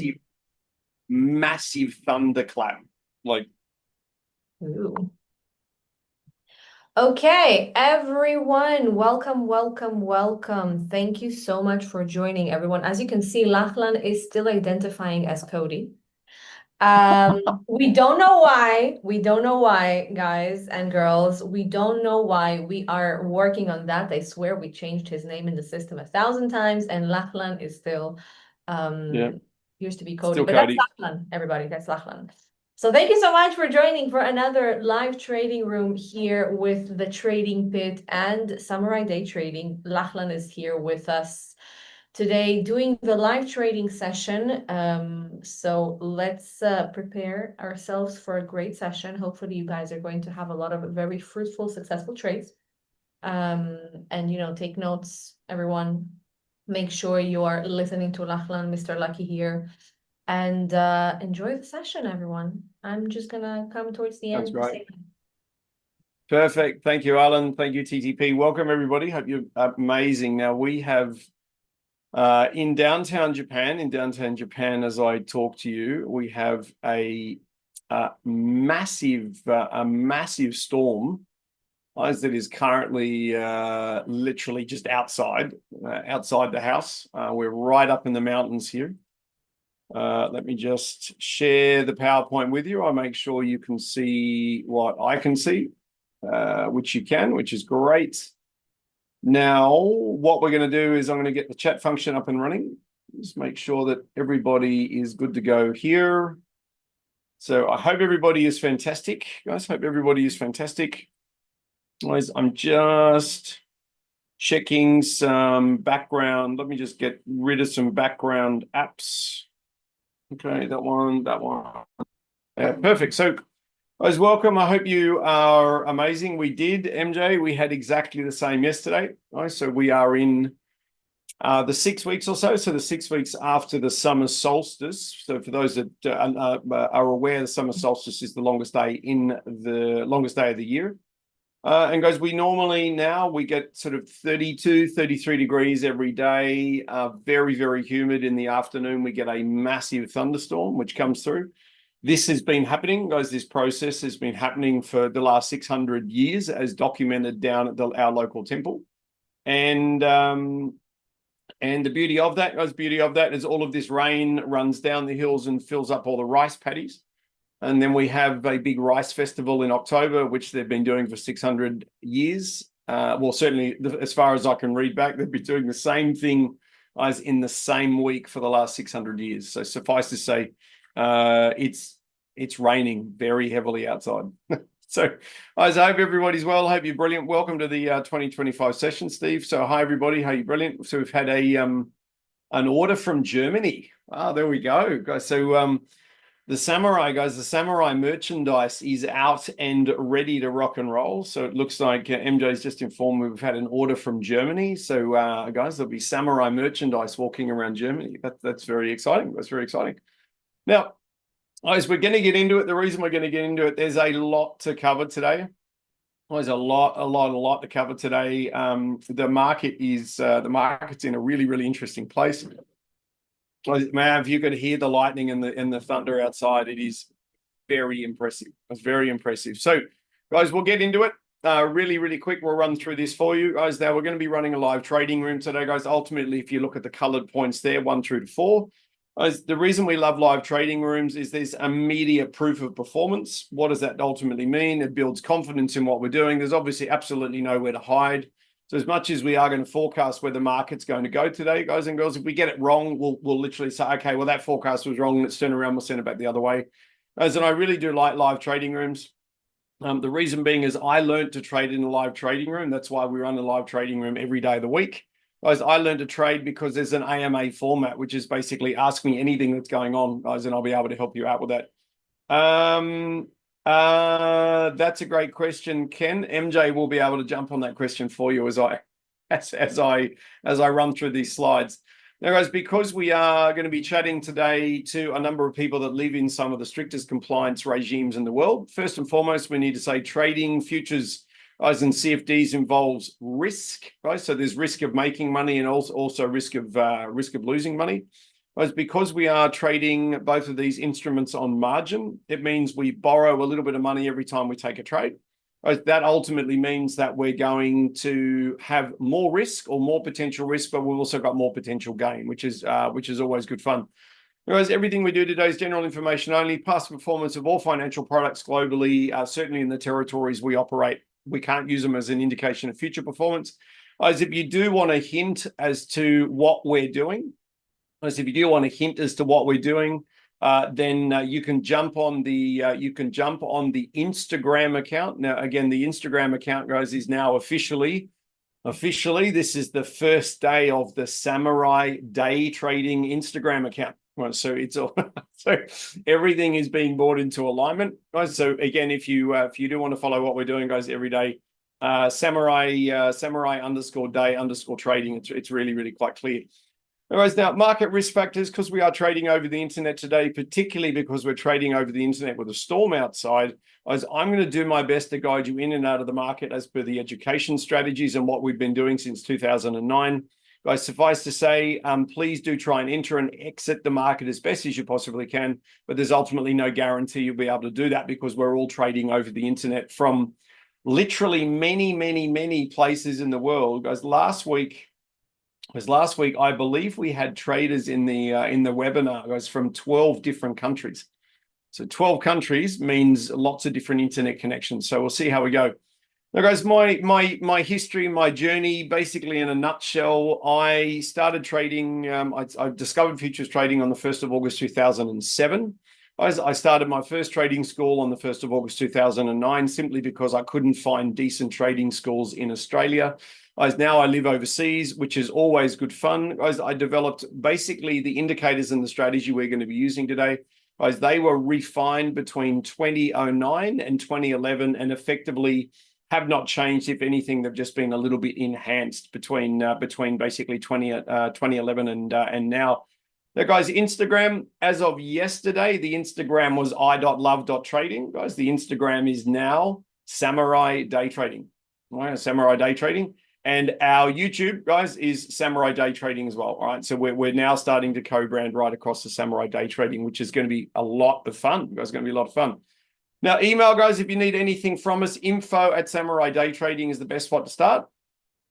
massive, massive thunderclap. Like, Ooh. Okay, everyone, welcome, welcome, welcome. Thank you so much for joining, everyone. As you can see, Lachlan is still identifying as Cody. We don't know why. We don't know why, guys and girls. We don't know why. We are working on that. I swear we changed his name in the system 1,000 times, and Lachlan is still yeah, used to be Cody, still but that's Cody. Lachlan, everybody. That's Lachlan. So thank you so much for joining for another live trading room here with the Trading Pit and Samurai Day Trading. Lachlan is here with us today doing the live trading session. So let's prepare ourselves for a great session. Hopefully you guys are going to have a lot of very fruitful, successful trades. And take notes, everyone. Make sure you are listening to Lachlan, Mr. Lucky here, and enjoy the session, everyone. I'm just gonna come towards the That's end to great. say Perfect. Thank you, Alan. Thank you, TTP. Welcome, everybody. Hope you're amazing. Now, we have in downtown Japan, as I talk to you, we have a massive storm that is currently literally just outside the house. We're right up in the mountains here. Let me just share the PowerPoint with you. I'll make sure you can see what I can see, which you can, which is great. Now, what we're going to do is I'm going to get the chat function up and running. Just make sure that everybody is good to go here. So I hope everybody is fantastic, guys. Hope everybody is fantastic. Guys, I'm just checking some background. Let me just get rid of some background apps. Okay, that one. Perfect. So, guys, welcome. I hope you are amazing. We did, MJ. We had exactly the same yesterday. Right? So we are in the 6 weeks or so. So the 6 weeks after the summer solstice. So for those that are aware, the summer solstice is the longest day of the year. And guys, we get sort of 32, 33 degrees every day, very, very humid in the afternoon. We get a massive thunderstorm, which comes through. This has been happening, guys. This process has been happening for the last 600 years, as documented down at our local temple. And the beauty of that, is all of this rain runs down the hills and fills up all the rice paddies. And then we have a big rice festival in October, which they've been doing for 600 years. Well, certainly, as far as I can read back, they've been doing the same thing as in the same week for the last 600 years. So suffice to say, it's raining very heavily outside. So, guys, I hope everybody's well. I hope you're brilliant. Welcome to the 2025 session, Steve. So, hi, everybody. How are you? Brilliant. So we've had an order from Germany. There we go, guys. So the samurai merchandise is out and ready to rock and roll. So it looks like MJ's just informed me we've had an order from Germany. So guys, there'll be samurai merchandise walking around Germany. That's very exciting. That's very exciting. Now, guys, we're going to get into it. The reason we're going to get into it, there's a lot to cover today. There's a lot to cover today. The market's in a really, really interesting place. Man, if you could hear the lightning and the thunder outside, it is very impressive. It's very impressive. So, guys, we'll get into it really, really quick. We'll run through this for you, guys. Now, we're going to be running a live trading room today, guys. Ultimately, if you look at the colored points there, 1 through to 4, guys, the reason we love live trading rooms is there's immediate proof of performance. What does that ultimately mean? It builds confidence in what we're doing. There's obviously absolutely nowhere to hide. So as much as we are going to forecast where the market's going to go today, guys and girls, if we get it wrong, we'll literally say, okay, well, that forecast was wrong. Let's turn around. We'll send it back the other way. Guys, and I really do like live trading rooms. The reason being is I learned to trade in a live trading room. That's why we run a live trading room every day of the week. Guys, I learned to trade because there's an AMA format, which is basically ask me anything that's going on, guys, and I'll be able to help you out with that. That's a great question, Ken. MJ will be able to jump on that question for you as I run through these slides. Now, guys, because we are going to be chatting today to a number of people that live in some of the strictest compliance regimes in the world, first and foremost, we need to say trading futures, guys, and CFDs involves risk, right? So there's risk of making money and also risk of losing money. Guys, because we are trading both of these instruments on margin, it means we borrow a little bit of money every time we take a trade. That ultimately means that we're going to have more risk or more potential risk, but we've also got more potential gain, which is always good fun. Guys, everything we do today is general information only. Past performance of all financial products globally, certainly in the territories we operate, we can't use them as an indication of future performance. Guys, if you do want a hint as to what we're doing, guys, if you do want a hint as to what we're doing, then you can jump on the Instagram account. Now, again, the Instagram account, guys, is now officially, this is the first day of the Samurai Day Trading Instagram account. Right, so it's all so everything is being brought into alignment, guys. So again, if you do want to follow what we're doing, guys, every day, Samurai _day _trading. It's really quite clear. Anyways, now market risk factors, because we are trading over the internet today, particularly because we're trading over the internet with a storm outside, as I'm going to do my best to guide you in and out of the market as per the education strategies and what we've been doing since 2009. Guys, suffice to say, please do try and enter and exit the market as best as you possibly can, but there's ultimately no guarantee you'll be able to do that because we're all trading over the internet from literally many places in the world. Guys, last week, I believe we had traders in the webinar, guys, from 12 different countries. So 12 countries means lots of different internet connections. So we'll see how we go. Now, guys, my history, my journey, basically in a nutshell, I started trading. I discovered futures trading on the 1st of August 2007. I started my first trading school on the 1st of August 2009, simply because I couldn't find decent trading schools in Australia. Now I live overseas, which is always good fun. I developed basically the indicators and the strategy we're going to be using today. They were refined between 2009 and 2011 and effectively have not changed. If anything, they've just been a little bit enhanced between basically 2011 and now. Now, guys, Instagram, as of yesterday, the Instagram was i.love.trading. Guys, the Instagram is now Samurai Day Trading. Right, Samurai Day Trading. And our YouTube, guys, is Samurai Day Trading as well. All right, so we're now starting to co-brand right across the Samurai Day Trading, which is going to be a lot of fun. Guys, it's going to be a lot of fun. Now, email, guys, if you need anything from us, info@Samurai Day Trading is the best spot to start.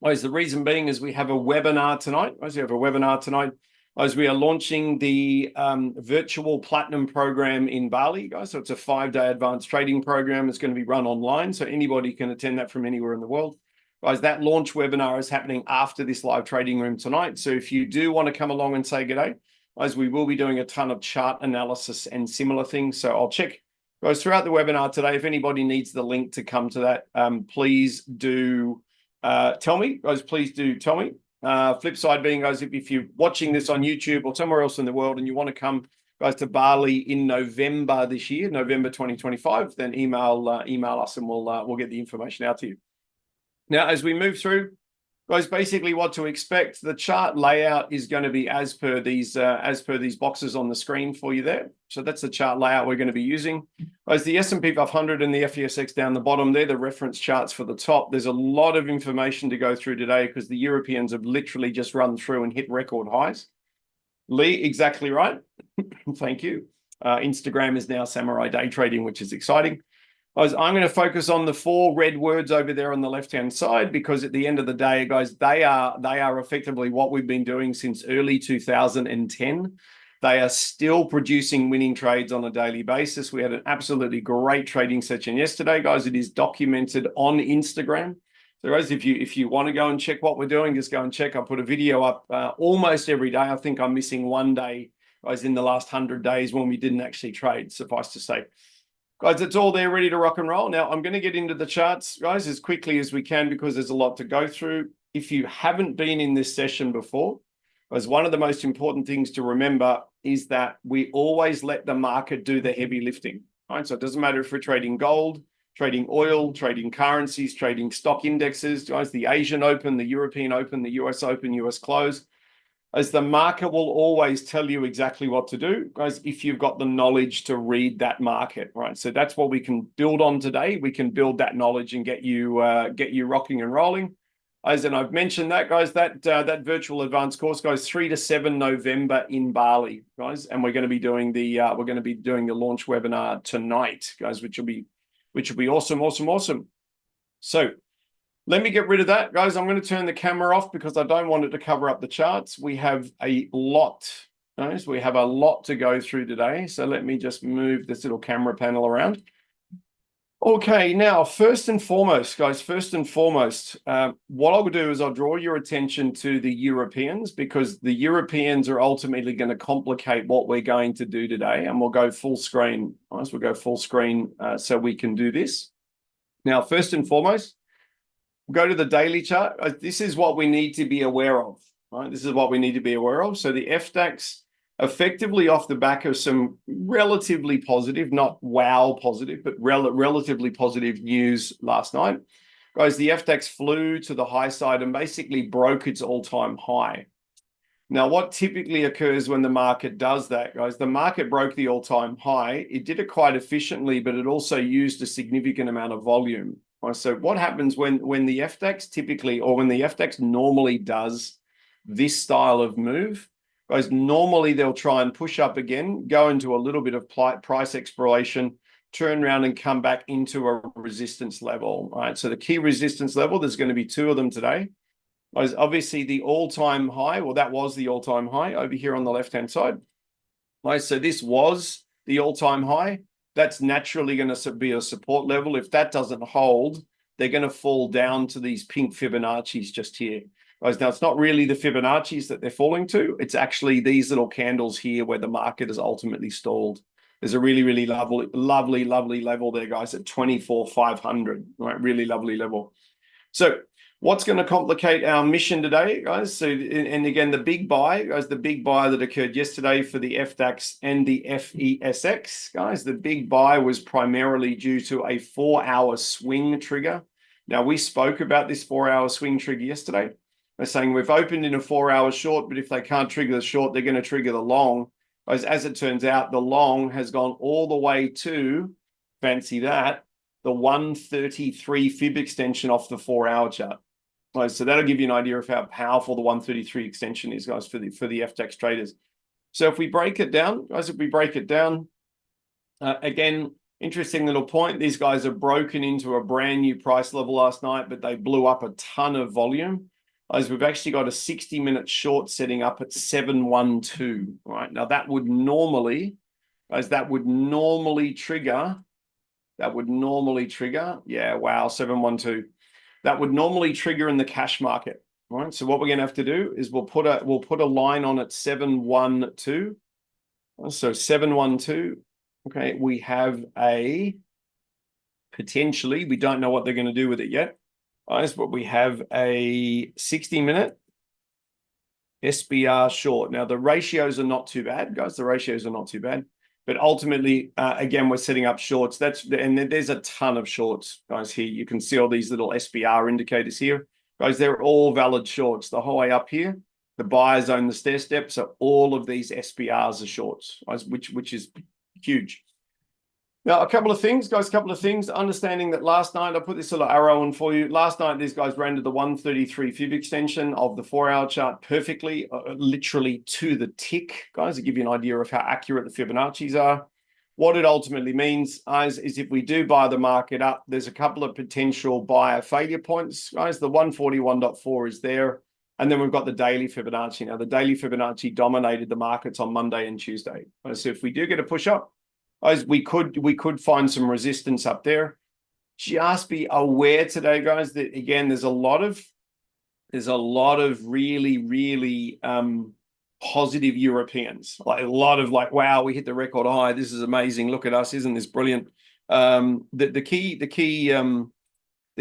Guys, the reason being is we have a webinar tonight. Guys, we have a webinar tonight as we are launching the virtual platinum program in Bali, guys. So it's a 5-day advanced trading program. It's going to be run online, so anybody can attend that from anywhere in the world. Guys, that launch webinar is happening after this live trading room tonight. So if you do want to come along and say g'day, guys, we will be doing a ton of chart analysis and similar things. So I'll check, guys, throughout the webinar today. If anybody needs the link to come to that, please do tell me, guys, please do tell me. Flip side being, guys, if you're watching this on YouTube or somewhere else in the world and you want to come, guys, to Bali in November this year, November 2025, then email us and we'll get the information out to you. Now, as we move through, guys, basically what to expect, the chart layout is going to be as per these boxes on the screen for you there. So that's the chart layout we're going to be using. Guys, the S&P 500 and the FTSE down the bottom, they're the reference charts for the top. There's a lot of information to go through today because the Europeans have literally just run through and hit record highs. Lee, exactly right. Thank you. Instagram is now Samurai Day Trading, which is exciting. Guys, I'm going to focus on the 4 red words over there on the left-hand side because at the end of the day, guys, they are effectively what we've been doing since early 2010. They are still producing winning trades on a daily basis. We had an absolutely great trading session yesterday, guys. It is documented on Instagram. So, guys, if you want to go and check what we're doing, just go and check. I put a video up almost every day. I think I'm missing one day, guys, in the last 100 days when we didn't actually trade, suffice to say. Guys, it's all there ready to rock and roll. Now, I'm going to get into the charts, guys, as quickly as we can because there's a lot to go through. If you haven't been in this session before, guys, one of the most important things to remember is that we always let the market do the heavy lifting. Right? So it doesn't matter if we're trading gold, trading oil, trading currencies, trading stock indexes, guys, the Asian Open, the European Open, the US Open, US Close. As the market will always tell you exactly what to do, guys, if you've got the knowledge to read that market, right? So that's what we can build on today. We can build that knowledge and get you rocking and rolling. As and I've mentioned that, guys, that virtual advanced course goes 3 to 7 November in Bali, guys, and we're going to be doing the launch webinar tonight, guys, which will be awesome. So let me get rid of that, guys. I'm going to turn the camera off because I don't want it to cover up the charts. We have a lot, guys. We have a lot to go through today. So let me just move this little camera panel around. Okay, now, first and foremost, guys, what I'll do is I'll draw your attention to the Europeans, because the Europeans are ultimately going to complicate what we're going to do today, and we'll go full screen. Guys, we'll go full screen so we can do this. Now, first and foremost, we'll go to the daily chart. This is what we need to be aware of, right? This is what we need to be aware of. So the FDAX, effectively off the back of some relatively positive, not wow positive, but relatively positive news last night. Guys, the FDAX flew to the high side and basically broke its all-time high. Now, what typically occurs when the market does that, guys, the market broke the all-time high. It did it quite efficiently, but it also used a significant amount of volume. Right? So what happens when the FDAX typically, or when the FDAX normally does this style of move, guys, normally they'll try and push up again, go into a little bit of price exploration, turn around and come back into a resistance level, right? So the key resistance level, there's going to be two of them today. Guys, obviously the all-time high, well, that was the all-time high over here on the left-hand side. Right, so this was the all-time high. That's naturally going to be a support level. If that doesn't hold, they're going to fall down to these pink Fibonacci's just here. Guys, now it's not really the Fibonacci's that they're falling to. It's actually these little candles here where the market is ultimately stalled. There's a really lovely level there, guys, at 24,500. Right, really lovely level. So what's going to complicate our mission today, guys? So, and again, the big buy, guys, the big buy that occurred yesterday for the FDAX and the FESX, guys, the big buy was primarily due to a 4-hour swing trigger. Now, we spoke about this 4-hour swing trigger yesterday. They're saying we've opened in a 4-hour short, but if they can't trigger the short, they're going to trigger the long. As it turns out, the long has gone all the way to, fancy that, the 133 fib extension off the 4-hour chart. Right, so that'll give you an idea of how powerful the 133 extension is, guys, for the FDAX traders. So if we break it down, guys, again, interesting little point. These guys are broken into a brand new price level last night, but they blew up a ton of volume. As we've actually got a 60-minute short setting up at 712, right? Now that would normally trigger, yeah, wow, 712. That would normally trigger in the cash market, right? So what we're going to have to do is we'll put a line on at 712. So 712, okay, we have a potentially, we don't know what they're going to do with it yet, guys, but we have a 60-minute SBR short. Now, the ratios are not too bad, guys. The ratios are not too bad. But ultimately, again, we're setting up shorts. And there's a ton of shorts, guys, here. You can see all these little SBR indicators here. Guys, they're all valid shorts. The whole way up here, the buyers own the stair step. So all of these SBRs are shorts, guys, which is huge. Now, a couple of things. Understanding that last night, I put this little arrow in for you. Last night, these guys ran to the 133 fib extension of the 4-hour chart perfectly, literally to the tick, guys, to give you an idea of how accurate the Fibonacci's are. What it ultimately means, guys, is if we do buy the market up, there's a couple of potential buyer failure points, guys. The 141.4 is there. And then we've got the daily Fibonacci. Now, the daily Fibonacci dominated the markets on Monday and Tuesday. So if we do get a push up, guys, we could find some resistance up there. Just be aware today, guys, that again, there's a lot of really positive Europeans. Like a lot of wow, we hit the record high. This is amazing. Look at us, isn't this brilliant? The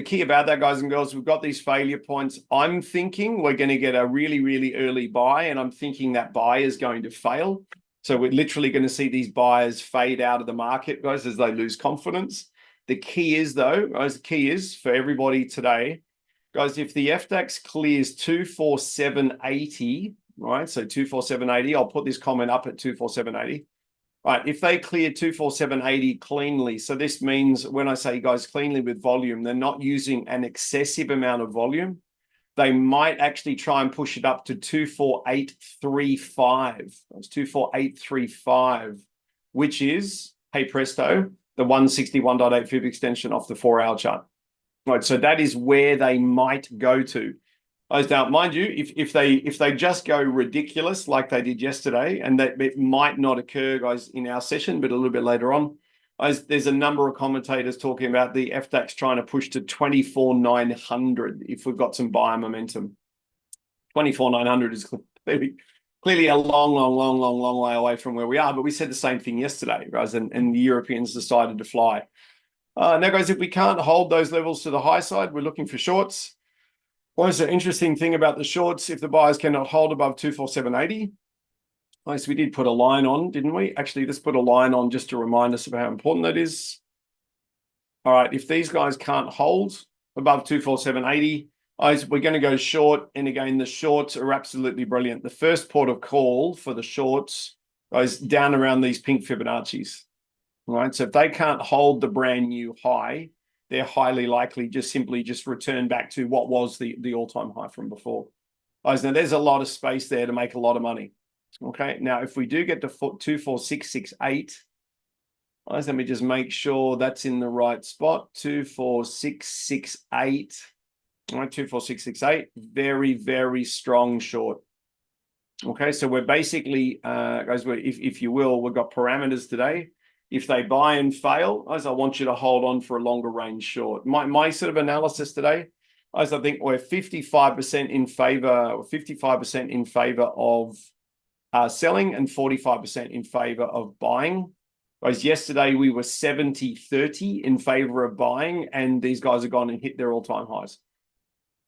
key about that, guys and girls, we've got these failure points. I'm thinking we're going to get a really early buy, and I'm thinking that buy is going to fail. So we're literally going to see these buyers fade out of the market, guys, as they lose confidence. The key is, though, guys, the key is for everybody today, guys, if the FDAX clears 24780, right? So 24780, I'll put this comment up at 24780. Right, if they clear 24780 cleanly, so this means when I say, guys, cleanly with volume, they're not using an excessive amount of volume. they might actually try and push it up to 24835. That's 24835, which is, hey presto, the 161.8 fib extension off the 4-hour chart. Right, so that is where they might go to. Now, mind you, if they just go ridiculous like they did yesterday, and that it might not occur, guys, in our session, but a little bit later on, there's a number of commentators talking about the FDAX trying to push to 24,900 if we've got some buyer momentum. 24,900 is clearly a long way away from where we are, but we said the same thing yesterday, guys, and the Europeans decided to fly. Now, guys, if we can't hold those levels to the high side, we're looking for shorts. What is the interesting thing about the shorts? If the buyers cannot hold above 247.80, so we did put a line on, didn't we? Actually, let's put a line on just to remind us of how important that is. All right, if these guys can't hold above 247.80, we're going to go short. And again, the shorts are absolutely brilliant. The first port of call for the shorts goes down around these pink Fibonacci's. All right, so if they can't hold the brand new high, they're highly likely just simply return back to what was the all-time high from before. Guys, now there's a lot of space there to make a lot of money. Okay, now if we do get to 24668, guys, let me just make sure that's in the right spot. 24668. All right, 24668. Very, very strong short. Okay, so we're basically, guys, if you will, we've got parameters today. If they buy and fail, guys, I want you to hold on for a longer range short. My sort of analysis today, guys, I think we're 55% in favor, or 55% in favor of selling and 45% in favor of buying. Guys, yesterday we were 70-30 in favor of buying, and these guys have gone and hit their all-time highs.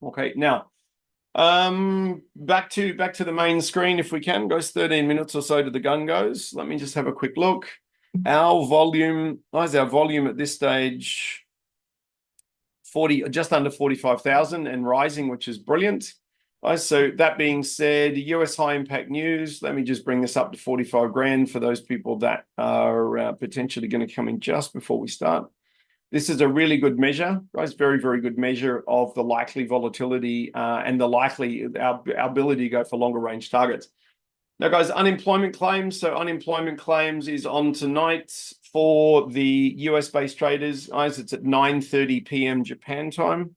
Okay, now back to the main screen if we can. Goes 13 minutes or so to the gun goes. Let me just have a quick look. Our volume, guys, our volume at this stage, just under 45,000 and rising, which is brilliant. So that being said, US high impact news, let me just bring this up to 45 grand for those people that are potentially going to come in just before we start. This is a really good measure, guys, very, very good measure of the likely volatility and our ability to go for longer range targets. Now, guys, unemployment claims. So unemployment claims is on tonight for the US-based traders. Guys, it's at 9:30 p.m. Japan time.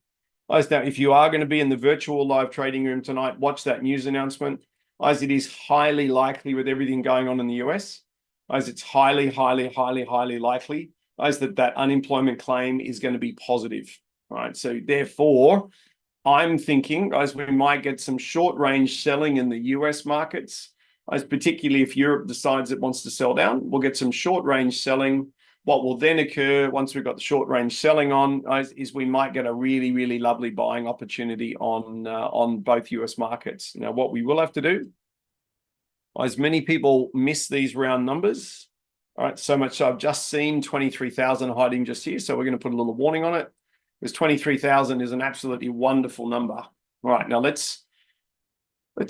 Guys, now, if you are going to be in the virtual live trading room tonight, watch that news announcement. Guys, it is highly likely with everything going on in the US. Guys, it's highly likely, guys, that unemployment claim is going to be positive. All right, so therefore, I'm thinking, guys, we might get some short range selling in the US markets. Guys, particularly if Europe decides it wants to sell down, we'll get some short range selling. What will then occur once we've got the short range selling on, guys, is we might get a really, really lovely buying opportunity on both US markets. Now, what we will have to do, as many people miss these round numbers, all right, so much so I've just seen 23,000 hiding just here, so we're going to put a little warning on it, because 23,000 is an absolutely wonderful number. All right, now let's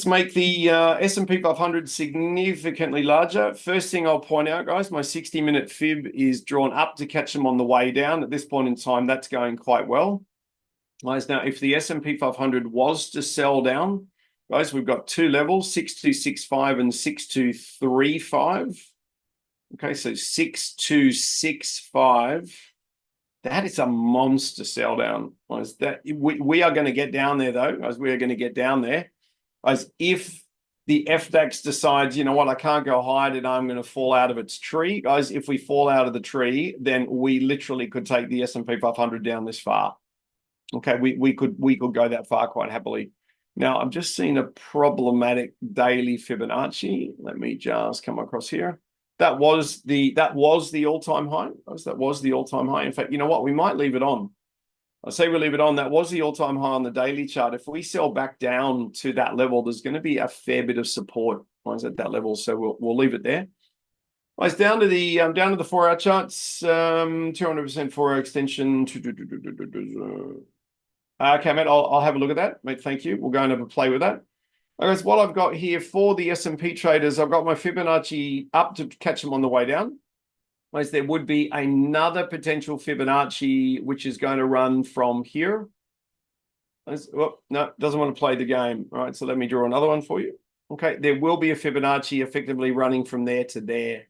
make the S&P 500 significantly larger. First thing I'll point out, guys, my 60-minute fib is drawn up to catch them on the way down. At this point in time, that's going quite well. Guys, now, if the S&P 500 was to sell down, guys, we've got two levels, 6265 and 6235. Okay, so 6265. That is a monster sell down. Guys, we are going to get down there, though. Guys, we are going to get down there. As if the FDAX decides, you know what, I can't go higher and I'm going to fall out of its tree. Guys, if we fall out of the tree, then we literally could take the S&P 500 down this far. Okay, we could go that far quite happily. Now, I'm just seeing a problematic daily Fibonacci. Let me just come across here. That was the all-time high. That was the all-time high. In fact, you know what, we might leave it on. I say we leave it on. That was the all-time high on the daily chart. If we sell back down to that level, there's going to be a fair bit of support at that level. So we'll leave it there. Right, down to the 4-hour charts. 200% 4-hour extension. Okay, mate. I'll have a look at that, mate. Thank you. We'll go and have a play with that. Guys, what I've got here for the S&P traders, I've got my Fibonacci up to catch them on the way down. There would be another potential Fibonacci, which is going to run from here. Oh, no, doesn't want to play the game. All right, so let me draw another one for you. Okay, there will be a Fibonacci effectively running from there to there.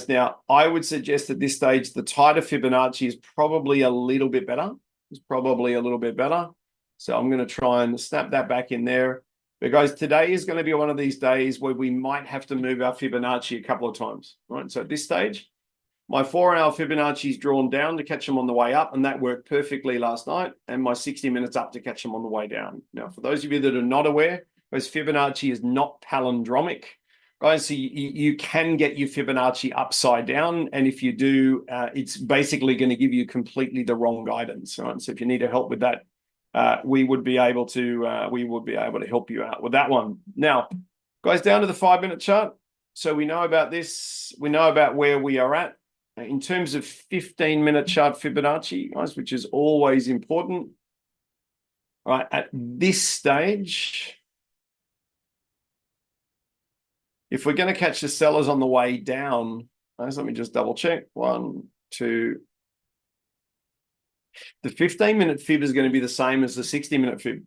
Now, I would suggest at this stage, the tighter Fibonacci is probably a little bit better. It's probably a little bit better. So I'm going to try and snap that back in there. But guys, today is going to be one of these days where we might have to move our Fibonacci a couple of times. Right. So at this stage, my 4-hour Fibonacci is drawn down to catch them on the way up, and that worked perfectly last night. And my 60 minutes up to catch them on the way down. Now, for those of you that are not aware, guys, Fibonacci is not palindromic. Guys, so you can get your Fibonacci upside down, and if you do, it's basically going to give you completely the wrong guidance. Right? So if you need help with that, we would be able to help you out with that one. Now, guys, down to the 5-minute chart. So we know about this. We know about where we are at. In terms of 15-minute chart Fibonacci, guys, which is always important, right? At this stage, if we're going to catch the sellers on the way down, guys, let me just double check. 1, 2. The 15-minute fib is going to be the same as the 60-minute fib.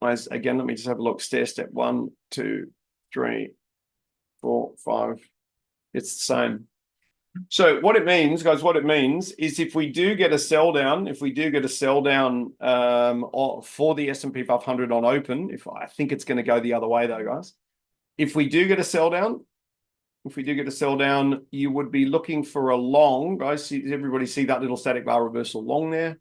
Guys, again, let me just have a look. Stair step 1, 2, 3, 4, 5. It's the same. So what it means, guys, what it means is if we do get a sell down, for the S&P 500 on open, I think it's going to go the other way though, guys. If we do get a sell down, you would be looking for a long, guys. Everybody see that little static bar reversal long there?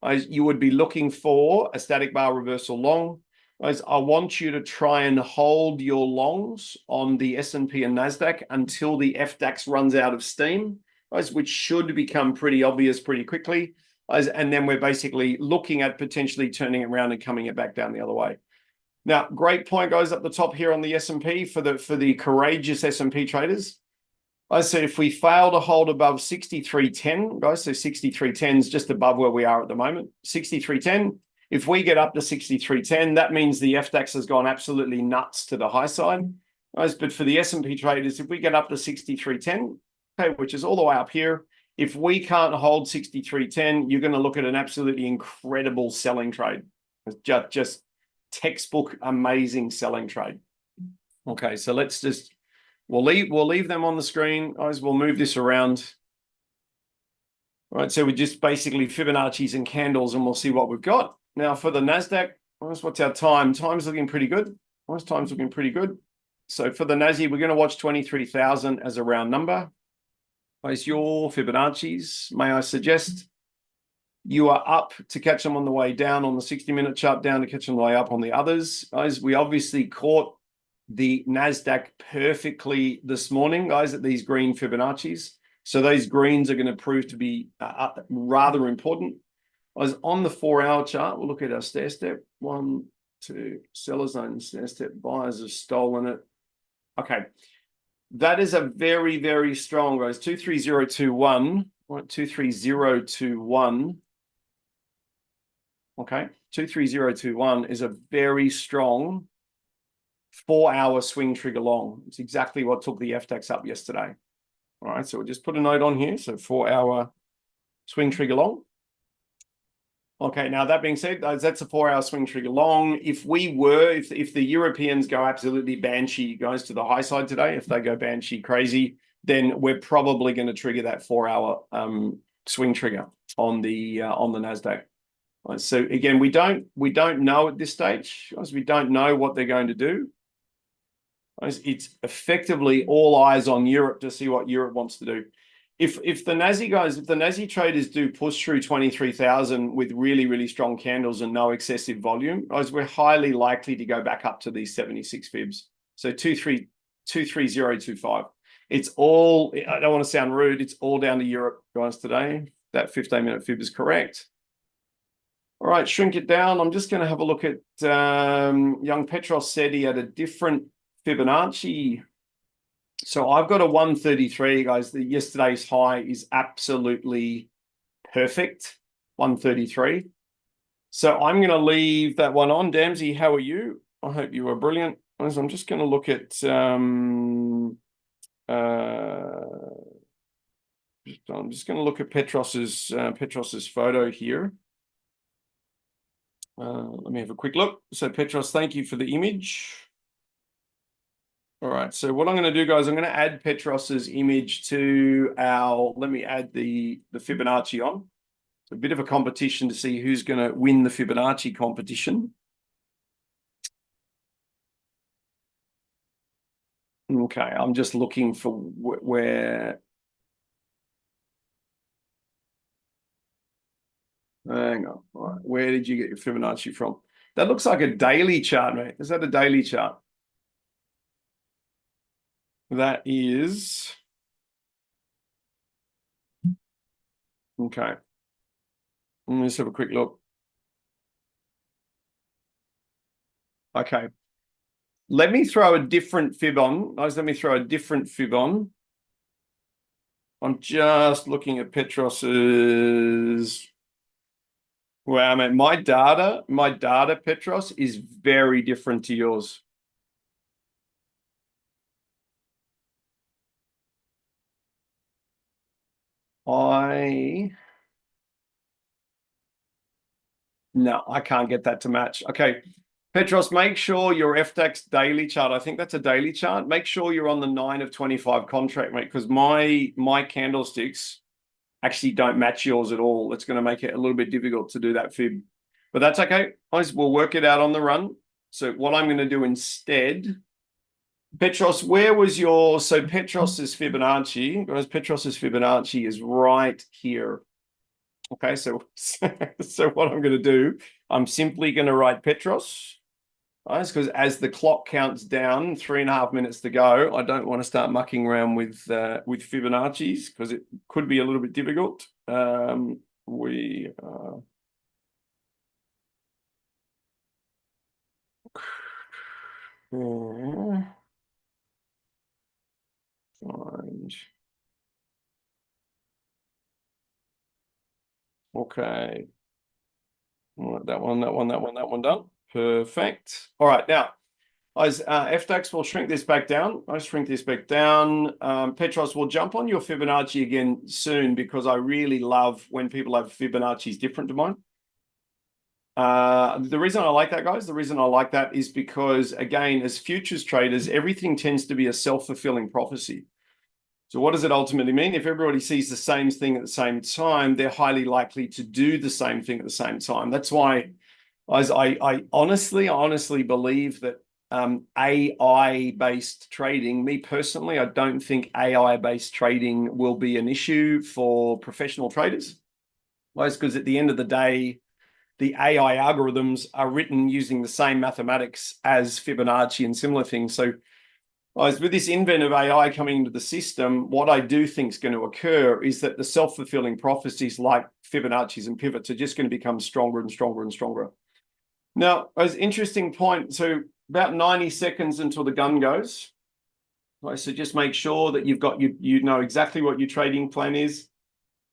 Guys, you would be looking for a static bar reversal long. Guys, I want you to try and hold your longs on the S&P and NASDAQ until the FDAX runs out of steam, guys, which should become pretty obvious pretty quickly. Guys, and then we're basically looking at potentially turning it around and coming it back down the other way. Now, great point, guys, up the top here on the S&P for the courageous S&P traders. I said if we fail to hold above 63.10, guys, so 63.10 is just above where we are at the moment, 63.10. If we get up to 63.10, that means the FDAX has gone absolutely nuts to the high side. Guys, but for the S&P traders, if we get up to 63.10, okay, which is all the way up here, if we can't hold 63.10, you're going to look at an absolutely incredible selling trade. It's just textbook amazing selling trade. Okay, so let's just we'll leave them on the screen, guys. We'll move this around. All right, so we just basically Fibonacci's and candles, and we'll see what we've got. Now for the NASDAQ, what's our time? Time's looking pretty good. Time's looking pretty good. So for the NASI, we're going to watch 23,000 as a round number. Place your Fibonacci's. May I suggest you are up to catch them on the way down on the 60-minute chart, down to catch them on the way up on the others. Guys, we obviously caught the NASDAQ perfectly this morning, guys, at these green Fibonacci's. So those greens are going to prove to be rather important. As on the 4-hour chart, we'll look at our stair step. 1, 2, seller zone, stair step, buyers have stolen it. Okay. That is a very, very strong, guys. 23021. Right, 23021. Okay. 23021 is a very strong 4-hour swing trigger long. It's exactly what took the FDAX up yesterday. All right. So we'll just put a note on here. So 4-hour swing trigger long. Okay, now that being said, that's a 4-hour swing trigger long. If the Europeans go absolutely banshee, guys, to the high side today, if they go banshee crazy, then we're probably going to trigger that 4-hour swing trigger on the NASDAQ. Right, so again, we don't know at this stage, guys. We don't know what they're going to do. It's effectively all eyes on Europe to see what Europe wants to do. If the NASI traders do push through 23,000 with really, really strong candles and no excessive volume, guys, we're highly likely to go back up to these 76 fibs. So 23025. It's all, I don't want to sound rude, it's all down to Europe, guys, today. That 15-minute fib is correct. All right, shrink it down. I'm just going to have a look at young Petros said he had a different Fibonacci. So I've got a 133, guys. Yesterday's high is absolutely perfect, 133. So I'm going to leave that one on. Damsey, how are you? I hope you were brilliant. I'm just going to look at I'm just going to look at Petros's photo here. Let me have a quick look. So Petros, thank you for the image. All right, so what I'm going to do, guys, I'm going to add Petros's image to our, let me add the Fibonacci on. It's a bit of a competition to see who's going to win the Fibonacci competition. Okay, I'm just looking for where. Hang on. All right. Where did you get your Fibonacci from? That looks like a daily chart, mate. Is that a daily chart? That is. Okay. Let me just have a quick look. Okay. Let me throw a different fib on. Guys, let me throw a different fib on. I'm just looking at Petros's. Wow, man, my data, Petros, is very different to yours. No, I can't get that to match. Okay, Petros, make sure your FTX daily chart, I think that's a daily chart. Make sure you're on the 9 of 25 contract, mate, because my candlesticks actually don't match yours at all. It's going to make it a little bit difficult to do that fib. But that's okay. We'll work it out on the run. So what I'm going to do instead, Petros, where was your, so Petros's Fibonacci, guys, Petros's Fibonacci is right here. Okay, so what I'm going to do, I'm simply going to write Petros, guys, because as the clock counts down, 3.5 minutes to go, I don't want to start mucking around with Fibonacci's because it could be a little bit difficult. We find. Okay. That one done. Perfect. All right, now, guys, FDAX will shrink this back down. I shrink this back down. Petros, will jump on your Fibonacci again soon because I really love when people have Fibonacci's different to mine. The reason I like that, guys, the reason I like that is because, again, as futures traders, everything tends to be a self-fulfilling prophecy. So what does it ultimately mean? If everybody sees the same thing at the same time, they're highly likely to do the same thing at the same time. That's why I honestly believe that AI-based trading, me personally, I don't think AI-based trading will be an issue for professional traders. Why? Because at the end of the day, the AI algorithms are written using the same mathematics as Fibonacci and similar things. So with this invent of AI coming into the system, what I do think is going to occur is that the self-fulfilling prophecies like Fibonacci's and pivots are just going to become stronger and stronger and stronger. Now, as interesting point, so about 90 seconds until the gun goes. Right, so just make sure that you've got you know exactly what your trading plan is.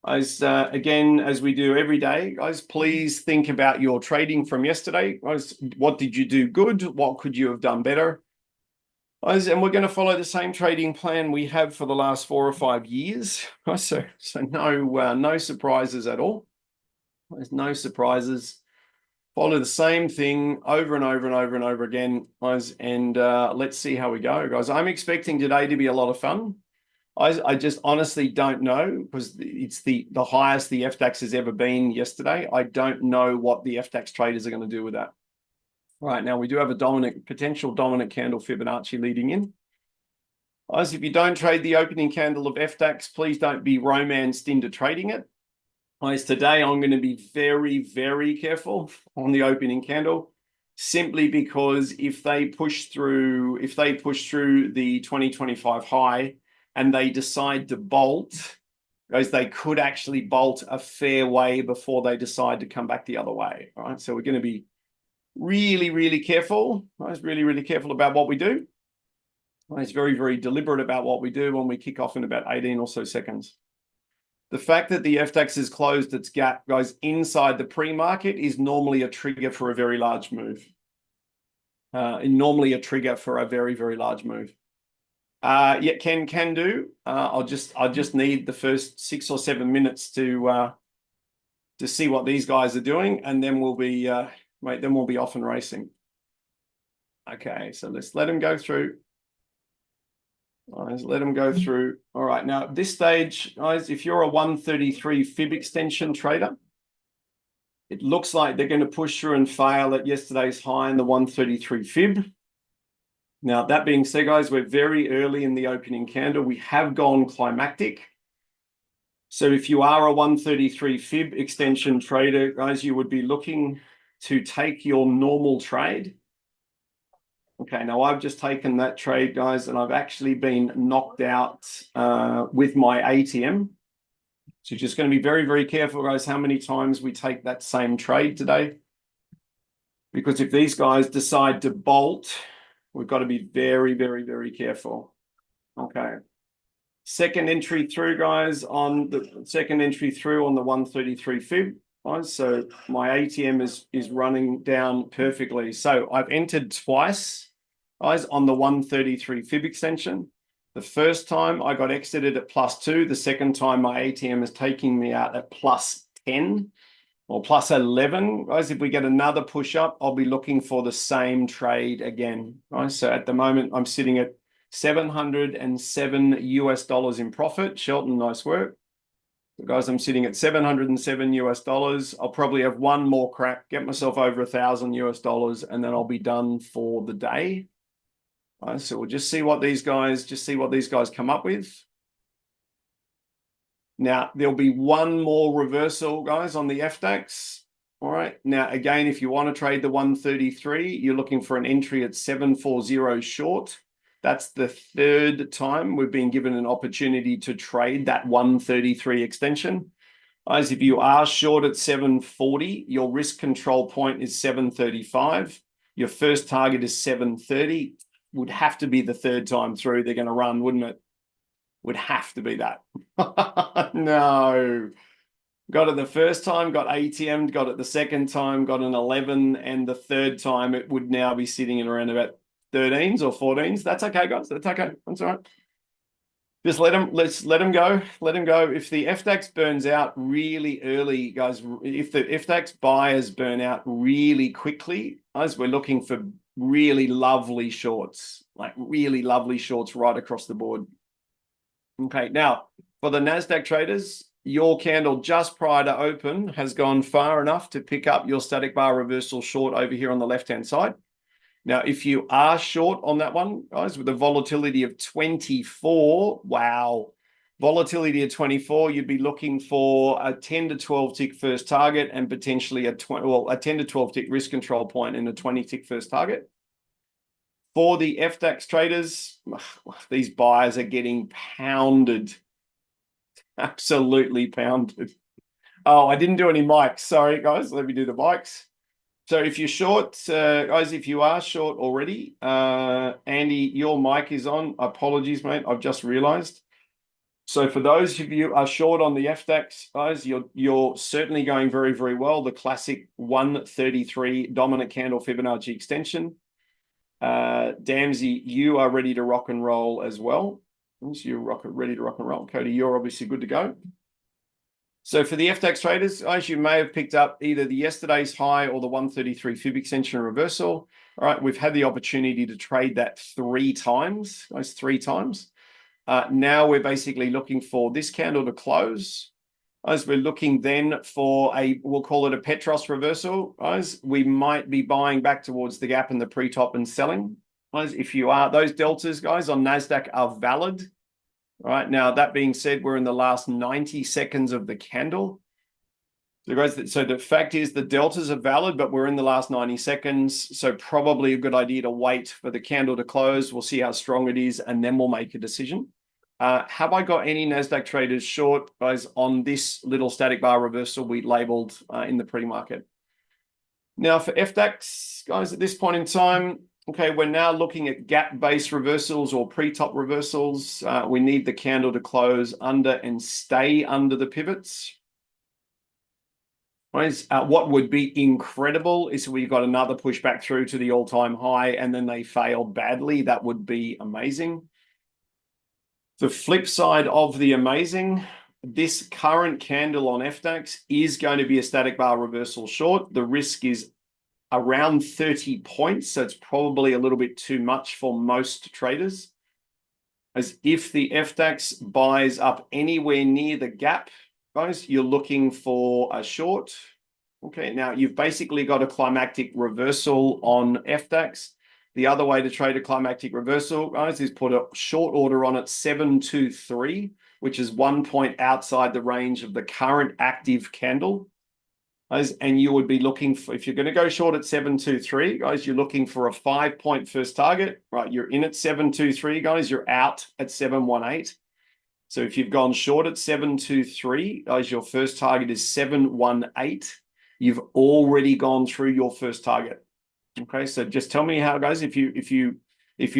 Again, as we do every day, guys, please think about your trading from yesterday. What did you do good? What could you have done better? And we're going to follow the same trading plan we have for the last 4 or 5 years. So no surprises at all. There's no surprises. Follow the same thing over and over and over and over again, guys. And let's see how we go, guys. I'm expecting today to be a lot of fun. I just honestly don't know because it's the highest the FDAX has ever been yesterday. I don't know what the FDAX traders are going to do with that. Right, now we do have a potential dominant candle Fibonacci leading in. Guys, if you don't trade the opening candle of FDAX, please don't be romanced into trading it. Guys, today I'm going to be very, very careful on the opening candle, simply because if they push through the 2025 high and they decide to bolt, guys, they could actually bolt a fair way before they decide to come back the other way. All right, so we're going to be really, really careful. Really, really careful about what we do. It's very, very deliberate about what we do when we kick off in about 18 or so seconds. The fact that the FDAX has closed its gap, guys, inside the pre-market is normally a trigger for a very large move. Normally a trigger for a very, very large move. Yeah, can do. I'll just need the first 6 or 7 minutes to see what these guys are doing, and then we'll be Right, then we'll be off and racing. Okay, so let's let him go through. Guys, let them go through. All right, now at this stage, guys, if you're a 133 fib extension trader, it looks like they're going to push through and fail at yesterday's high in the 133 fib. Now, that being said, guys, we're very early in the opening candle. We have gone climactic. So if you are a 133 fib extension trader, guys, you would be looking to take your normal trade. Okay, now I've just taken that trade, guys, and I've actually been knocked out with my ATM. So just going to be very, very careful, guys, how many times we take that same trade today. Because if these guys decide to bolt, we've got to be very, very, very careful. Okay. Second entry through, guys, on the 133 fib. Guys, so my ATM is running down perfectly. So I've entered twice, guys, on the 133 fib extension. The first time I got exited at +2. The second time my ATM is taking me out at +10 or +11. Guys, if we get another push up, I'll be looking for the same trade again. Guys, so at the moment I'm sitting at $707 US in profit. Shelton, nice work. Guys, I'm sitting at $707 US. I'll probably have one more crack, get myself over $1,000 US, and then I'll be done for the day. So we'll just see what these guys come up with. Now, there'll be one more reversal, guys, on the FDAX. All right. Now, again, if you want to trade the 133, you're looking for an entry at 740 short. That's the third time we've been given an opportunity to trade that 133 extension. Guys, if you are short at 740, your risk control point is 735. Your first target is 730. Would have to be the third time through they're going to run, wouldn't it? Would have to be that. No. Got it the first time, got ATM'd, got it the second time, got an 11, and the third time it would now be sitting in around about 13s or 14s. That's okay, guys. That's okay. That's all right. Just let's let them go. Let them go. If the FDAX burns out really early, guys, if the FDAX buyers burn out really quickly, guys, we're looking for really lovely shorts, like really lovely shorts right across the board. Okay, now for the NASDAQ traders, your candle just prior to open has gone far enough to pick up your static bar reversal short over here on the left-hand side. Now, if you are short on that one, guys, with a volatility of 24, wow, volatility of 24, you'd be looking for a 10 to 12 tick first target and potentially a 10 to 12 tick risk control point and a 20 tick first target. For the FDAX traders, these buyers are getting pounded, absolutely pounded. Oh, I didn't do any mics. Sorry, guys. Let me do the mics. So if you're short, guys, if you are short already, Andy, your mic is on. Apologies, mate. I've just realized. So for those of you who are short on the FDAX, guys, you're certainly going very, very well. The classic 133 dominant candle Fibonacci extension. Damsey, you are ready to rock and roll as well. So you're ready to rock and roll. Cody, you're obviously good to go. So for the FDAX traders, guys, you may have picked up either the yesterday's high or the 133 fib extension reversal. All right, we've had the opportunity to trade that 3 times, guys, 3 times. Now we're basically looking for this candle to close. Guys, we're looking then for we'll call it a Petros reversal. Guys, we might be buying back towards the gap in the pre-top and selling. Guys, if you are, those deltas, guys, on NASDAQ are valid. Right now, that being said, we're in the last 90 seconds of the candle. So, guys, so the fact is the deltas are valid, but we're in the last 90 seconds. So probably a good idea to wait for the candle to close. We'll see how strong it is, and then we'll make a decision. Have I got any NASDAQ traders short, guys, on this little static bar reversal we labeled in the pre-market? Now, for FDAX, guys, at this point in time, okay, we're now looking at gap-based reversals or pre-top reversals. We need the candle to close under and stay under the pivots. What would be incredible is we've got another pushback through to the all-time high and then they failed badly. That would be amazing. The flip side of the amazing, this current candle on FDAX is going to be a static bar reversal short. The risk is around 30 points. So it's probably a little bit too much for most traders. As if the FDAX buys up anywhere near the gap, guys, you're looking for a short. Okay, now you've basically got a climactic reversal on FDAX. The other way to trade a climactic reversal, guys, is put a short order on at 723, which is 1 point outside the range of the current active candle. Guys, and you would be looking for, if you're going to go short at 723, guys, you're looking for a 5-point first target, right? You're in at 723, guys, you're out at 718. So if you've gone short at 723, guys, your first target is 718. You've already gone through your first target. Okay, so just tell me how, guys, if you